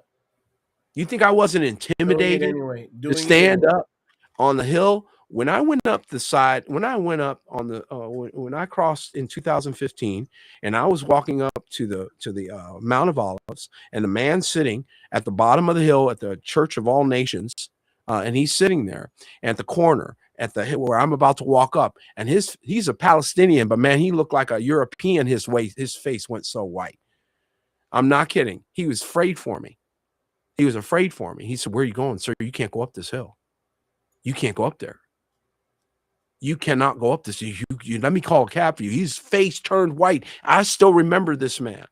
You think I wasn't intimidated anyway. to stand up on the hill? When I went up the side, when I went up on the, when I crossed in 2015, and I was walking up to the Mount of Olives, and the man sitting at the bottom of the hill at the Church of All Nations, and he's sitting there at the corner at the hill where I'm about to walk up, and he's a Palestinian, but man, he looked like a European. His face went so white. I'm not kidding. He was afraid for me. He was afraid for me. He said, "Where are you going, sir? You can't go up this hill. You can't go up there. You cannot go up this. You let me call a cab for you." His face turned white. I still remember this man.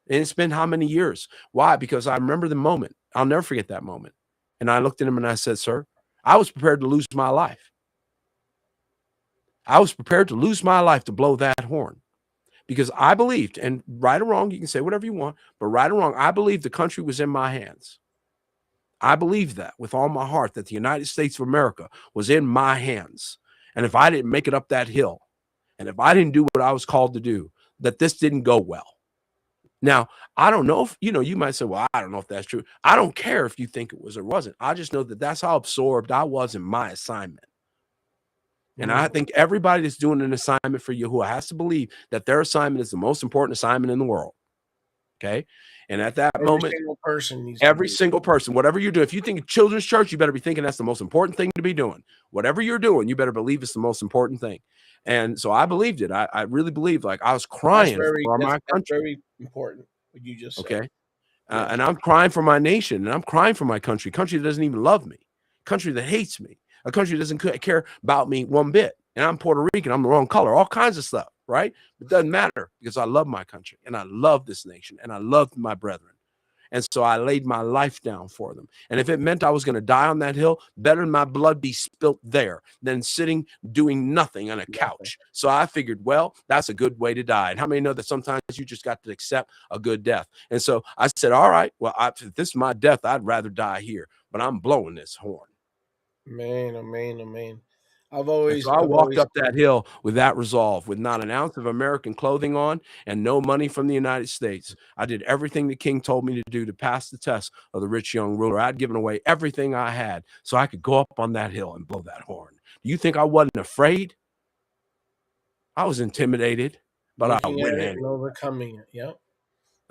And it's been how many years? Why? Because I remember the moment. I'll never forget that moment. And I looked at him and I said, "Sir, I was prepared to lose my life. I was prepared to lose my life to blow that horn." Because I believed, and right or wrong, you can say whatever you want, but right or wrong, I believed the country was in my hands. I believed that with all my heart, that the United States of America was in my hands. And if I didn't make it up that hill, and if I didn't do what I was called to do, that this didn't go well. Now, I don't know if, you might say, well, I don't know if that's true. I don't care if you think it was or wasn't. I just know that that's how absorbed I was in my assignment. And I think everybody that's doing an assignment for Yahuwah has to believe that their assignment is the most important assignment in the world. Okay. And at that moment, every single person, whatever you're doing, if you think of children's church, you better be thinking that's the most important thing to be doing. Whatever you're doing, you better believe it's the most important thing. And so I believed it. I really believed, like I was crying for my country. That's very important what you just said. Okay. And I'm crying for my nation, and I'm crying for my country that doesn't even love me, country that hates me, a country that doesn't care about me one bit. And I'm Puerto Rican. I'm the wrong color, all kinds of stuff, right? It doesn't matter, because I love my country and I love this nation and I love my brethren. And so I laid my life down for them. And if it meant I was going to die on that hill, better my blood be spilt there than sitting doing nothing on a couch. So I figured, well, that's a good way to die. And how many know that sometimes you just got to accept a good death? And so I said, all right, well, if this is my death, I'd rather die here, but I'm blowing this horn. Man, oh man, oh man. I walked up that hill with that resolve, with not an ounce of American clothing on and no money from the United States. I did everything the king told me to do to pass the test of the rich young ruler. I'd given away everything I had so I could go up on that hill and blow that horn. Do you think I wasn't afraid? I was intimidated, but I went anyway. And overcoming it. Yeah.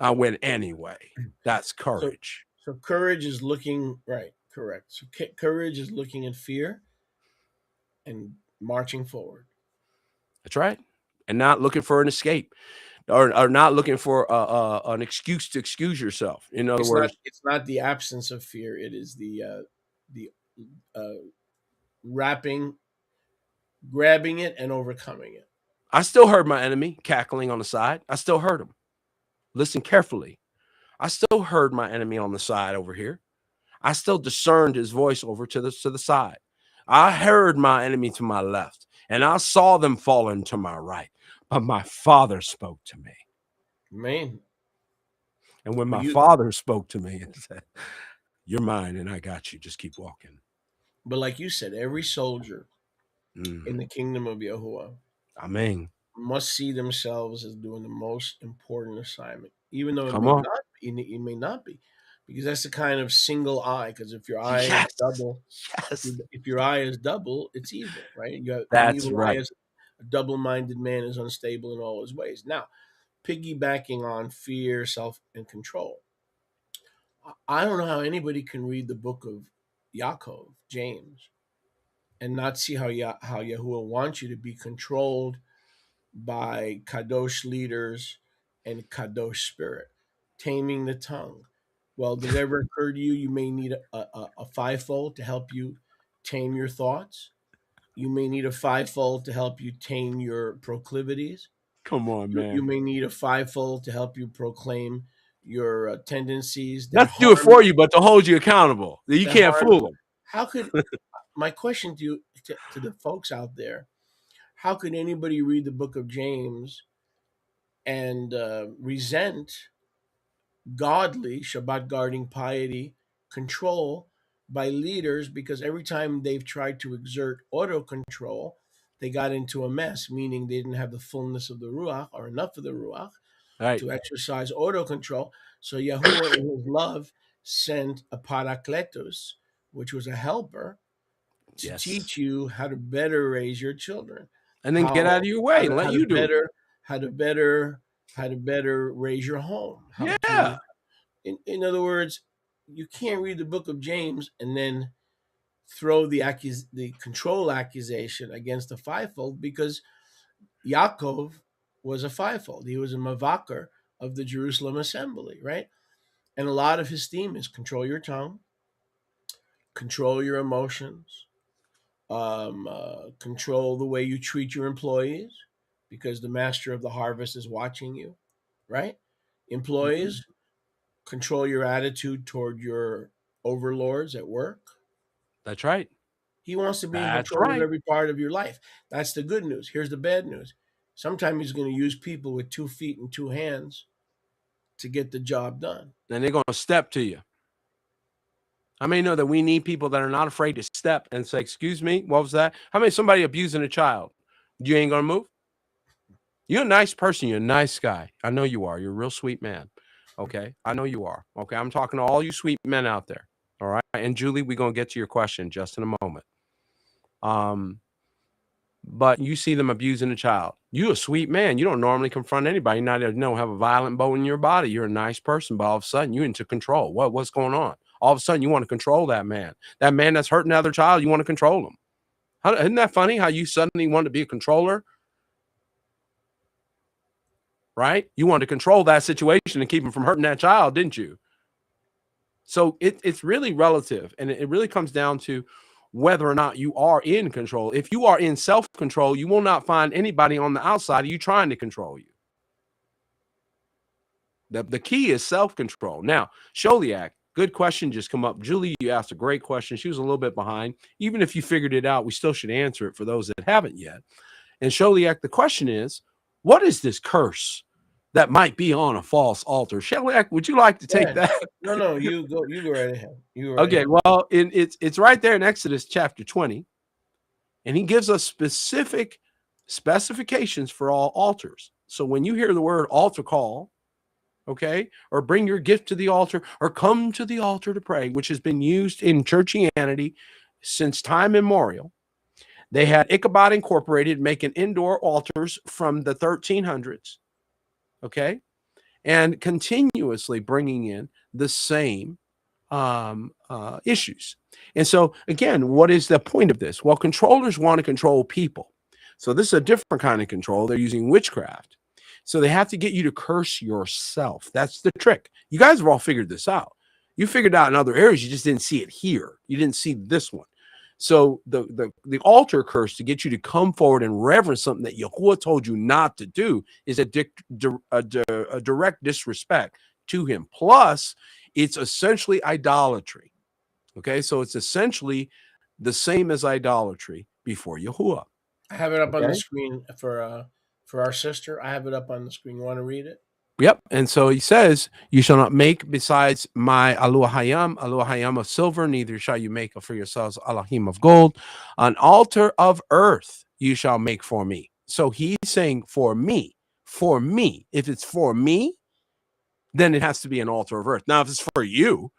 I went anyway. That's courage. So courage is looking right. Correct. So courage is looking at fear and marching forward. That's right. And not looking for an escape, or not looking for an excuse to excuse yourself. In other words, it's not the absence of fear. It is the grabbing it and overcoming it. I still heard my enemy cackling on the side. I still heard him. Listen carefully. I still heard my enemy on the side over here. I still discerned his voice over to the side. I heard my enemy to my left, and I saw them falling to my right. But my Father spoke to me. Man. And when my Father spoke to me and said, "You're mine, and I got you. Just keep walking." But like you said, every soldier in the kingdom of Yahuwah, amen, must see themselves as doing the most important assignment, even though it may not be, because that's the kind of single eye. Because if your eye is double, if your eye is double, it's evil, right? That's right. Eye is a double-minded man is unstable in all his ways. Now, piggybacking on fear, self, and control, I don't know how anybody can read the book of Yaakov, James, and not see how Yahuwah wants you to be controlled by kadosh leaders and kadosh spirit, taming the tongue. Well, did it ever occur to you you may need a fivefold to help you tame your thoughts? You may need a fivefold to help you tame your proclivities. Come on, man. You may need a fivefold to help you proclaim your tendencies. Not to do it for you, but to hold you accountable. You can't fool them. How could my question to you, to the folks out there, how could anybody read the book of James and resent godly Shabbat guarding piety control by leaders, because every time they've tried to exert auto control, they got into a mess, meaning they didn't have the fullness of the Ruach or enough of the Ruach to exercise auto control. So Yahuwah in his love sent a parakletos, which was a helper, to teach you how to better raise your children. And then get out of your way and let you do it. How to better raise your home. In other words, you can't read the book of James and then throw the control accusation against the fivefold, because Yaakov was a fivefold. He was a mavaker of the Jerusalem assembly, right? And a lot of his theme is control your tongue, control your emotions, control the way you treat your employees, because the master of the harvest is watching you, right? Employees, control your attitude toward your overlords at work. That's right. He wants to be in control of every part of your life. That's the good news. Here's the bad news. Sometimes he's going to use people with 2 feet and 2 hands to get the job done. And they're going to step to you. How many know that we need people that are not afraid to step and say, "Excuse me, what was that?" How many somebody abusing a child? You ain't going to move? You're a nice person. You're a nice guy. I know you are. You're a real sweet man. Okay. I know you are. Okay. I'm talking to all you sweet men out there. All right. And Julie, we're going to get to your question just in a moment. But you see them abusing a child. You're a sweet man. You don't normally confront anybody. Not have a violent bone in your body. You're a nice person, but all of a sudden you're into control. What's going on? All of a sudden you want to control that man. That man that's hurting another child, you want to control him. Isn't that funny how you suddenly want to be a controller? Right? You want to control that situation and keep him from hurting that child, didn't you? So it's really relative, and it really comes down to whether or not you are in control. If you are in self-control, you will not find anybody on the outside of you trying to control you. The key is self-control. Now, Sholiak, good question just come up. Julie, you asked a great question. She was a little bit behind. Even if you figured it out, we still should answer it for those that haven't yet. And Sholiak, the question is, what is this curse that might be on a false altar? Sholiak, would you like to take that? No, you go right ahead. Okay, well, it's right there in Exodus chapter 20. And he gives us specific specifications for all altars. So when you hear the word altar call, okay, or bring your gift to the altar, or come to the altar to pray, which has been used in churchianity since time immemorial. They had Ichabod Incorporated making indoor altars from the 1300s, okay, and continuously bringing in the same issues. And so, again, what is the point of this? Well, controllers want to control people. So this is a different kind of control. They're using witchcraft. So they have to get you to curse yourself. That's the trick. You guys have all figured this out. You figured out in other areas. You just didn't see it here. You didn't see this one. So the altar curse to get you to come forward and reverence something that Yahuwah told you not to do is a direct disrespect to him. Plus, it's essentially idolatry. Okay, so it's essentially the same as idolatry before Yahuwah. I have it up on the Okay. screen for our sister. I have it up on the screen. You want to read it? Yep. And so he says, you shall not make besides my Aluahayam of silver, neither shall you make for yourselves Alahim of gold. An altar of earth you shall make for me. So he's saying for me. For me. If it's for me, then it has to be an altar of earth. Now, if it's for you,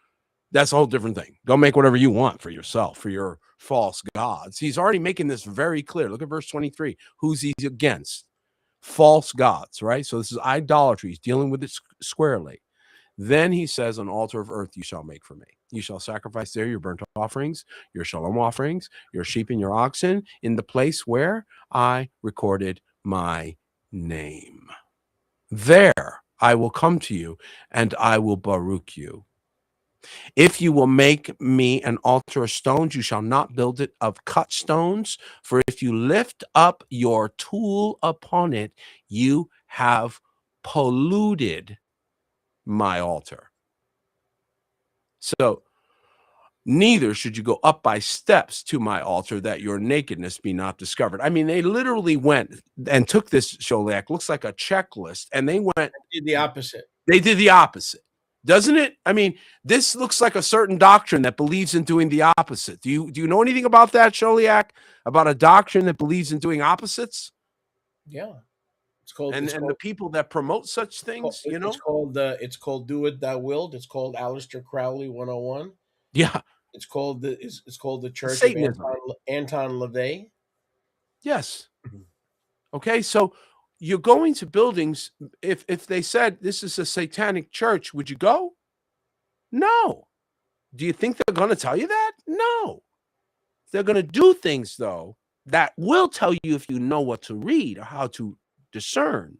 that's a whole different thing. Go make whatever you want for yourself, for your false gods. He's already making this very clear. Look at verse 23. Who's he against? False gods, right? So this is idolatry. He's dealing with it squarely. Then he says, an altar of earth you shall make for me. You shall sacrifice there your burnt offerings, your shalom offerings, your sheep and your oxen in the place where I recorded my name. There I will come to you and I will baruch you. If you will make me an altar of stones, you shall not build it of cut stones. For if you lift up your tool upon it, you have polluted my altar. So neither should you go up by steps to my altar, that your nakedness be not discovered. I mean, they literally went and took this, Sholiak, looks like a checklist, and they went. Did the opposite. They did the opposite. Doesn't it? I mean, this looks like a certain doctrine that believes in doing the opposite. Do you know anything about that, Sholiak? About a doctrine that believes in doing opposites? Yeah. It's called And the people that promote such things, you know? It's called Do It Thou Wilt. It's called Aleister Crowley 101. Yeah. It's called the Church Satanism. of Anton LaVey. Yes. Okay, so you're going to buildings. If they said this is a satanic church, would you go? No. Do you think they're going to tell you that? No. They're going to do things, though, that will tell you if you know what to read or how to discern.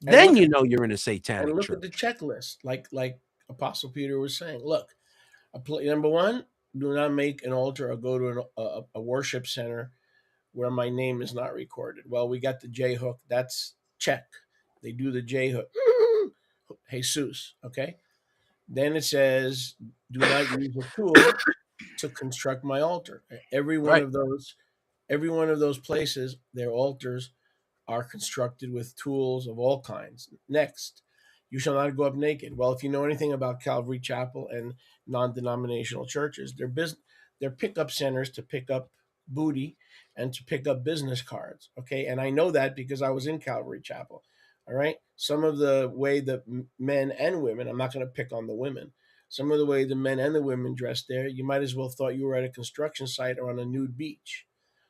And then you know you're in a satanic and look church. at the checklist, like Apostle Peter was saying. Look, number one, do not make an altar or go to a worship center where my name is not recorded. Well, we got the J hook. That's check. They do the J hook. Jesus. Okay. Then it says, do not use a tool to construct my altar. Every one of those places, their altars are constructed with tools of all kinds. Next, you shall not go up naked. Well, if you know anything about Calvary Chapel and non-denominational churches, they're pickup centers to pick up booty and to pick up business cards. Okay, and I know that because I was in Calvary Chapel. All right, some of the way that men and women, I'm not going to pick on the women. Some of the way the men and the women dressed there, you might as well thought you were at a construction site or on a nude beach.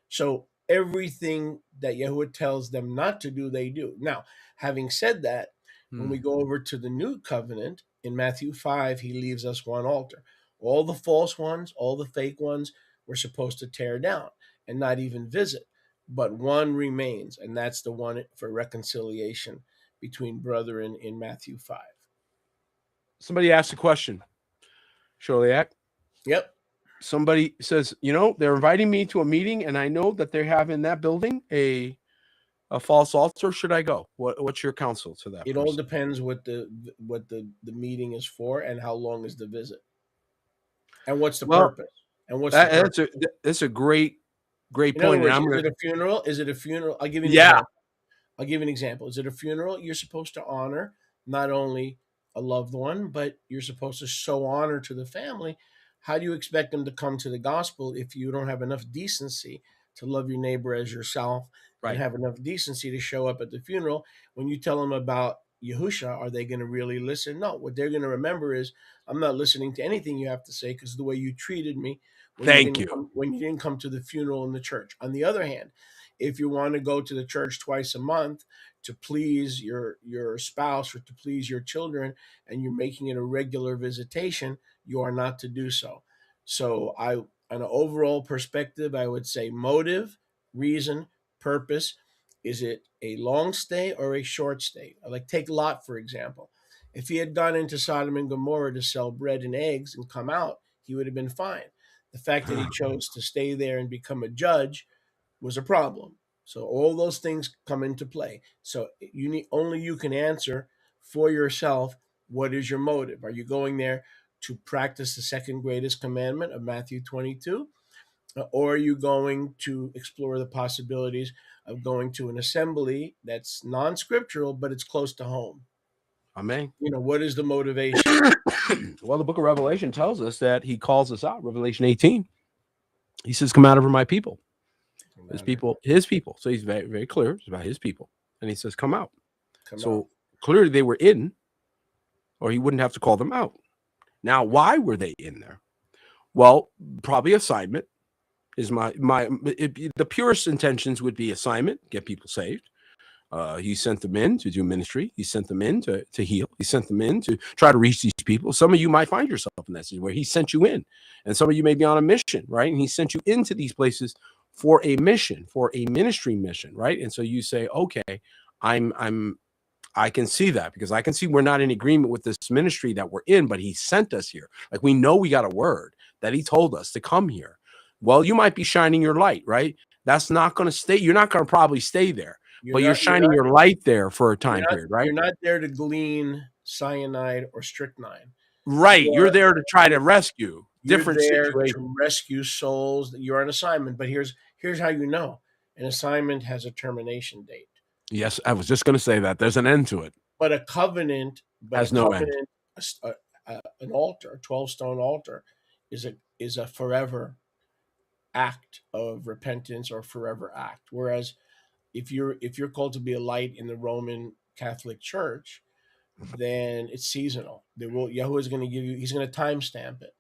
So everything that Yahuwah tells them not to do, they do. Now, having said that, when we go over to the new covenant in Matthew 5, he leaves us one altar. All the false ones, all the fake ones, we're supposed to tear down and not even visit. But one remains, and that's the one for reconciliation between brethren in Matthew 5. Somebody asked a question, Sholiak. Yep. Somebody says, they're inviting me to a meeting, and I know that they have in that building a false altar. Should I go? What's your counsel to that? It all depends what the meeting is for and how long is the visit, and what's the purpose. And what's that's a great point. Words, is it a funeral? Is it a funeral? I'll give you an example. I'll give you an example. Is it a funeral? You're supposed to honor not only a loved one, but you're supposed to show honor to the family. How do you expect them to come to the gospel if you don't have enough decency to love your neighbor as yourself, right, and have enough decency to show up at the funeral? When you tell them about Yahusha, are they going to really listen? No. What they're going to remember is, I'm not listening to anything you have to say because the way you treated me when you didn't come to the funeral in the church. On the other hand, if you want to go to the church twice a month to please your spouse or to please your children, and you're making it a regular visitation, you are not to do so. So on an overall perspective, I would say motive, reason, purpose. Is it a long stay or a short stay? Like take Lot, for example. If he had gone into Sodom and Gomorrah to sell bread and eggs and come out, he would have been fine. The fact that he chose to stay there and become a judge was a problem. So all those things come into play. So you need only you can answer for yourself. What is your motive? Are you going there to practice the second greatest commandment of Matthew 22? Or are you going to explore the possibilities of going to an assembly that's non-scriptural, but it's close to home? Amen. What is the motivation? Well, the book of Revelation tells us that he calls us out. Revelation 18. He says, come out over my people. His people. So he's very, very clear. It's about his people. And he says, come out. Clearly they were in, or he wouldn't have to call them out. Now, why were they in there? Well, probably assignment is the purest intentions would be assignment, get people saved. He sent them in to do ministry. He sent them in to heal. He sent them in to try to reach these people. Some of you might find yourself in that situation where he sent you in, and some of you may be on a mission, right? And he sent you into these places for a mission, for a ministry mission, right? And so you say, okay, I can see that, because I can see we're not in agreement with this ministry that we're in, but he sent us here. Like, we know we got a word that he told us to come here. Well, you might be shining your light, right? That's not going to stay. You're not going to probably stay there, but you're shining your light there for a time period, right? You're not there to glean cyanide or strychnine. Right. You're there to try to rescue different situations. To rescue souls. You're on assignment. But here's how you know. An assignment has a termination date. Yes, I was just going to say that. There's an end to it. But a covenant has no end. An altar, a 12-stone altar, is a forever act of repentance or forever act. Whereas if you're called to be a light in the Roman Catholic Church, then it's seasonal. Yahuwah is going to give you. He's going to timestamp it.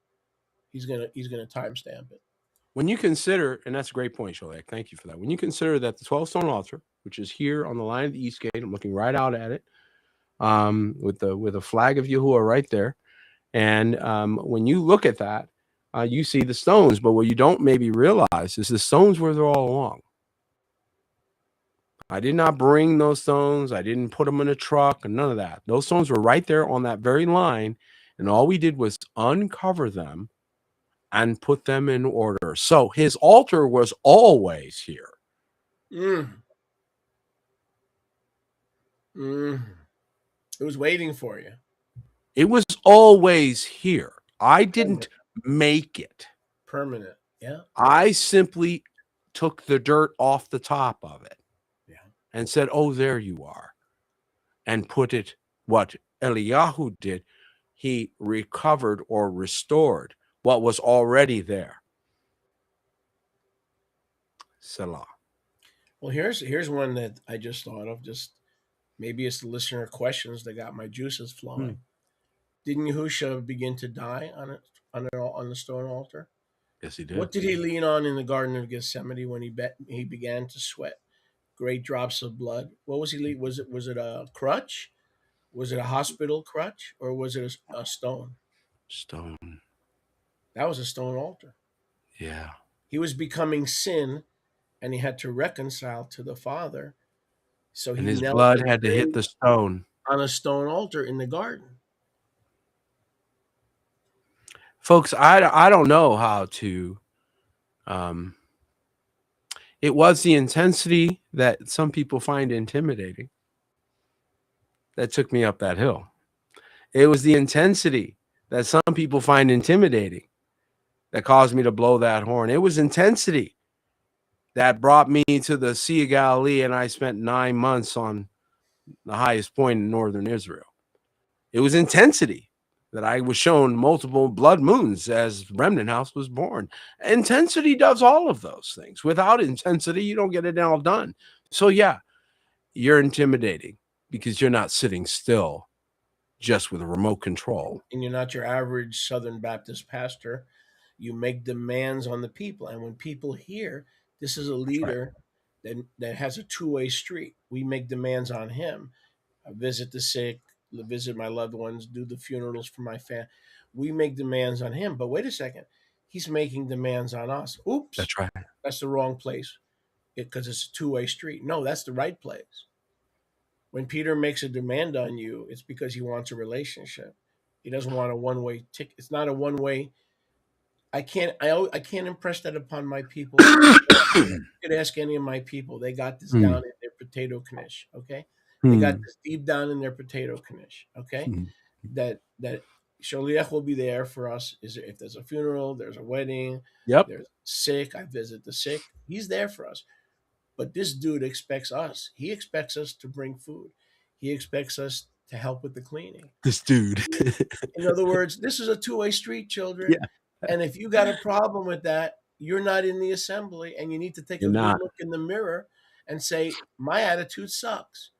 He's going to timestamp it. When you consider, and that's a great point, Sholek, thank you for that. When you consider that the 12-stone altar, which is here on the line of the east gate, I'm looking right out at it, with a flag of Yahuwah right there, and when you look at that, you see the stones. But what you don't maybe realize is the stones were there all along. I did not bring those stones. I didn't put them in a truck and none of that. Those stones were right there on that very line, and all we did was uncover them and put them in order. So his altar was always here. It was waiting for you. It was always here. I didn't make it. Permanent. Yeah. I simply took the dirt off the top of it. Yeah. And said, oh, there you are. And put it, what Eliyahu did, he recovered or restored what was already there. Selah. Well, here's one that I just thought of. Just maybe it's the listener questions that got my juices flowing. Didn't Yahusha begin to die on the stone altar? Yes, he did. What did he lean on in the Garden of Gethsemane when he began to sweat great drops of blood? What was he leaning? Was it a crutch? Was it a hospital crutch, or was it a stone? Stone. That was a stone altar. Yeah. He was becoming sin, and he had to reconcile to the Father. So his blood had to hit the stone on a stone altar in the garden. Folks, I don't know how to. It was the intensity that some people find intimidating that took me up that hill. It was the intensity that some people find intimidating that caused me to blow that horn. It was intensity that brought me to the Sea of Galilee, and I spent 9 months on the highest point in northern Israel. It was intensity that I was shown multiple blood moons as Remnant House was born. Intensity does all of those things. Without intensity, you don't get it all done. So yeah, you're intimidating because you're not sitting still just with a remote control. And you're not your average Southern Baptist pastor. You make demands on the people. And when people hear this is a leader that has a two-way street, we make demands on him. I visit the sick, visit my loved ones, do the funerals for my family. We make demands on him. But wait a second. He's making demands on us. Oops. That's right. That's the wrong place because it's a two-way street. No, that's the right place. When Peter makes a demand on you, it's because he wants a relationship. He doesn't want a one-way ticket. It's not a one-way I can't. I can't impress that upon my people. You could ask any of my people. They got this Hmm. down in their potato knish. Okay, they got Hmm. this deep down in their potato knish. Okay, Hmm. that Shaliach will be there for us. Is there, if there's a funeral, there's a wedding, Yep. there's sick. I visit the sick. He's there for us. But this dude expects us. He expects us to bring food. He expects us to help with the cleaning. This dude. In other words, this is a two-way street, children. Yeah. And if you got a problem with that, you're not in the assembly, and you need to take You're a good not. look in the mirror and say, my attitude sucks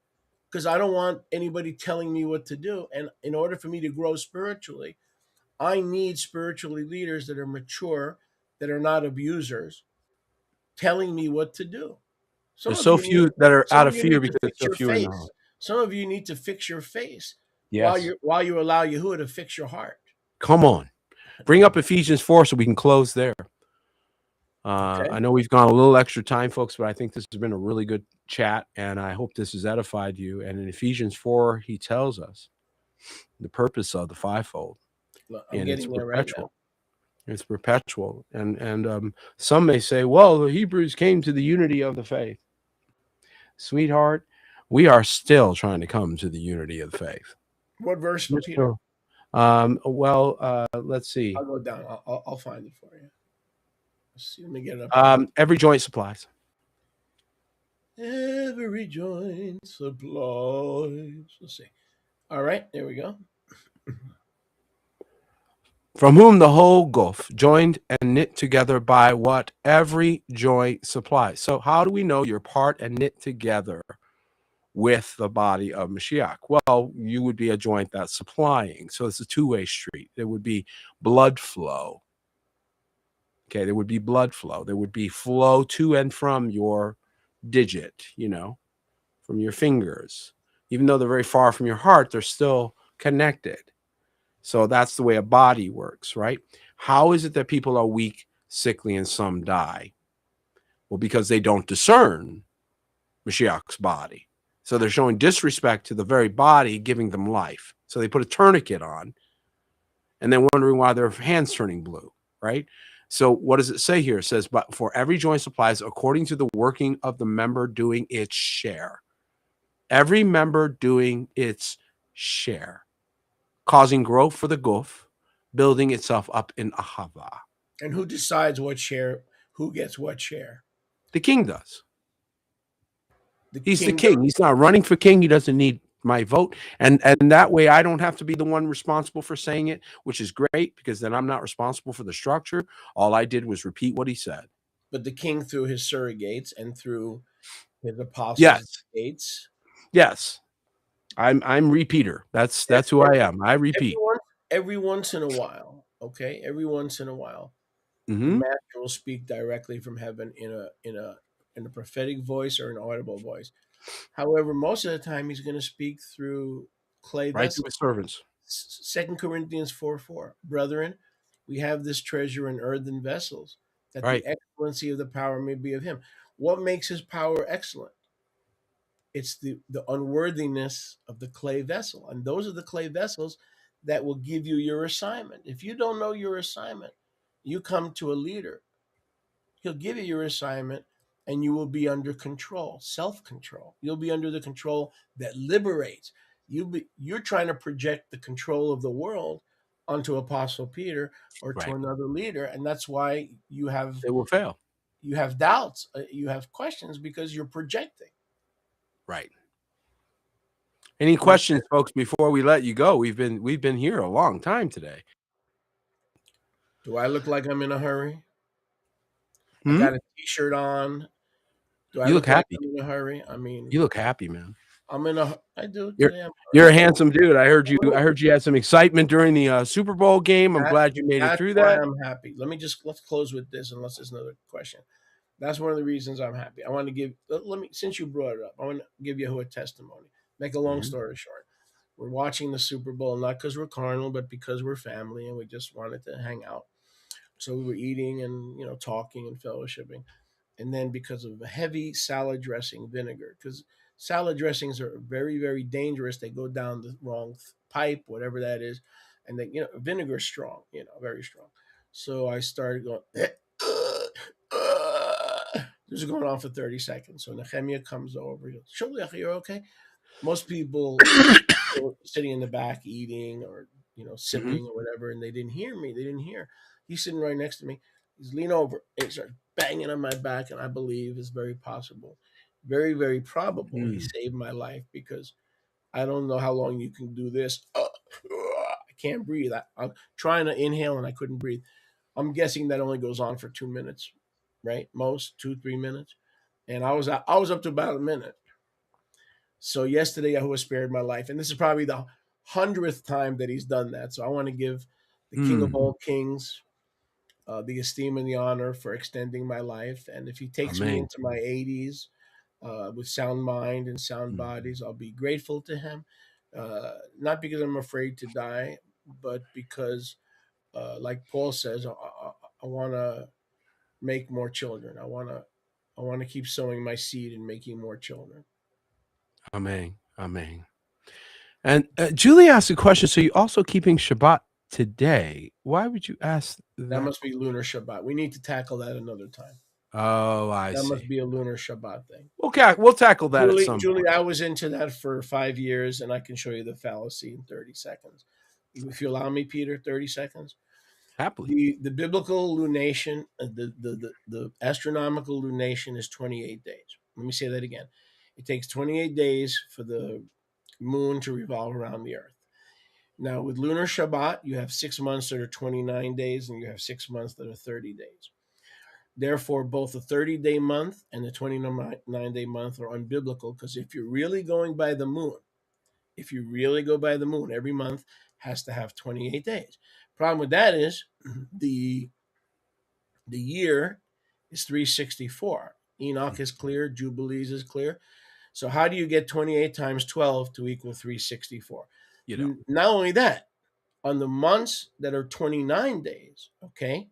because I don't want anybody telling me what to do. And in order for me to grow spiritually, I need spiritually leaders that are mature, that are not abusers, telling me what to do. Some There's of so you need few that are some out of of you fear need to because there's fix so your few in the house. face. Some of you need to fix your face Yes. while you allow Yahuwah to fix your heart. Come on. Bring up Ephesians 4 so we can close there. Okay. I know we've gone a little extra time, folks, but I think this has been a really good chat, and I hope this has edified you. And in Ephesians 4, he tells us the purpose of the fivefold, Look, I'm and it's getting there right now. perpetual. It's perpetual. And some may say, well, the Hebrews came to the unity of the faith. Sweetheart, we are still trying to come to the unity of the faith. What verse, We're Peter? let's see. I'll go down. I'll find it for you. Let's see. Let me get it up. Every joint supplies. Every joint supplies. Let's see. All right, there we go. From whom the whole gulf joined and knit together by what every joint supplies. So how do we know you're part and knit together with the body of Mashiach? Well, you would be a joint that's supplying. So it's a two-way street. There would be blood flow. Okay, there would be blood flow. There would be flow to and from your digit, from your fingers. Even though they're very far from your heart, they're still connected. So that's the way a body works, right? How is it that people are weak, sickly, and some die? Well, because they don't discern Mashiach's body. So they're showing disrespect to the very body giving them life. So they put a tourniquet on and then wondering why their hands turning blue, right? So what does it say here? It says, but for every joint supplies according to the working of the member doing its share. Every member doing its share, causing growth for the guf, building itself up in ahava. And who decides what share? Who gets what share? The king does. He's the kingdom- king. He's not running for king. He doesn't need my vote. And that way I don't have to be the one responsible for saying it, which is great because then I'm not responsible for the structure. All I did was repeat what he said. But the king through his surrogates and through his apostles' Yes. gates. Yes. I'm repeater. That's who I am. I repeat. Every once in a while, okay? Every once in a while, Mm-hmm. the master will speak directly from heaven in a prophetic voice or an audible voice. However, most of the time he's going to speak through clay Right to vessels. his servants. 2 Corinthians 4:4. Brethren, we have this treasure in earthen vessels, that Right. the excellency of the power may be of him. What makes his power excellent? It's the unworthiness of the clay vessel. And those are the clay vessels that will give you your assignment. If you don't know your assignment, you come to a leader. He'll give you your assignment and you will be under control, self-control. You'll be under the control that liberates. You're trying to project the control of the world onto Apostle Peter or to Right. another leader, and that's why you have It will fail. you have doubts, you have questions because you're projecting. Right. Any questions, folks, before we let you go? We've been here a long time today. Do I look like I'm in a hurry? Hmm? I got a t-shirt on. Do I You look happy. like I'm in a hurry? I mean, You look happy, man. I do. You're a handsome dude. I heard you had some excitement during the Super Bowl game. I'm glad you made it through That's that. why I'm happy. Let's close with this unless there's another question. That's one of the reasons I'm happy. I want to give since you brought it up, I want to give you a testimony. Make a long Mhm. story short. We're watching the Super Bowl not because we're carnal, but because we're family and we just wanted to hang out. So we were eating and talking and fellowshipping. And then because of a heavy salad dressing vinegar, because salad dressings are very, very dangerous. They go down the wrong pipe, whatever that is. And then, vinegar is strong, very strong. So I started going. This is going on for 30 seconds. So Nehemiah comes over. He goes, Sholiach, you're okay? Most people were sitting in the back eating or sipping or whatever, and they didn't hear me. They didn't hear. He's sitting right next to me. He's leaning over and he starts banging on my back, and I believe is very possible, very, very probable. He saved my life because I don't know how long you can do this. I can't breathe. I'm trying to inhale and I couldn't breathe. I'm guessing that only goes on for 2 minutes, right? Most 2-3 minutes, and I was up to about a minute. So yesterday, Yahuwah spared my life, and this is probably the 100th time that he's done that. So I want to give the King of all Kings the esteem and the honor for extending my life. And if he takes me into my 80s with sound mind and sound bodies, I'll be grateful to him. Not because I'm afraid to die, but because, like Paul says, I want to make more children. I want to keep sowing my seed and making more children. Amen. Amen. And Julie asked a question. So you're also keeping Shabbat today. Why would you ask that? That must be lunar Shabbat. We need to tackle that another time. Oh, I see. That must be a lunar Shabbat thing. Okay, we'll tackle that Julie, at some point. I was into that for 5 years, and I can show you the fallacy in 30 seconds. If you allow me, Peter, 30 seconds. Happily. The biblical lunation, the astronomical lunation is 28 days. Let me say that again. It takes 28 days for the moon to revolve around the earth. Now, with lunar Shabbat, you have 6 months that are 29 days, and you have 6 months that are 30 days. Therefore, both the 30-day month and the 29-day month are unbiblical, because if you're really going by the moon, every month has to have 28 days. Problem with that is the year is 364. Enoch is clear, Jubilees is clear. So how do you get 28 times 12 to equal 364? Not only that, on the months that are 29 days, okay,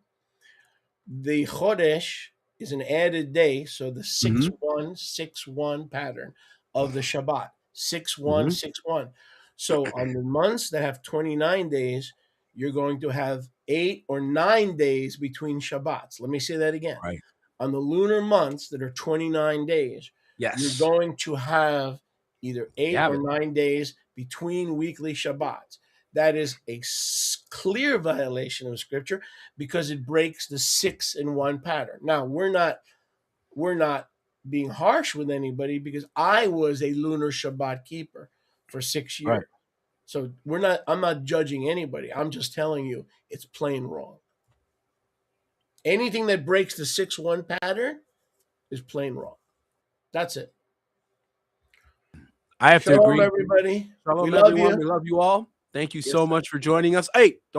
the Chodesh is an added day, so the 6-1-6-1 pattern of the Shabbat, 6-1-6-1. So on the months that have 29 days, you're going to have 8 or 9 days between Shabbats. Let me say that again. Right. On the lunar months that are 29 days, you're going to have either 8 or 9 days between weekly Shabbats. That is a clear violation of Scripture because it breaks the 6-in-1 pattern. Now, we're not being harsh with anybody because I was a lunar Shabbat keeper for 6 years. Right. So I'm not judging anybody. I'm just telling you it's plain wrong. Anything that breaks the 6-1 pattern is plain wrong. That's it. I have to agree. Shalom, everybody. Shalom, we love everyone. you. We love you all. Thank you so much for joining us. Hey, don't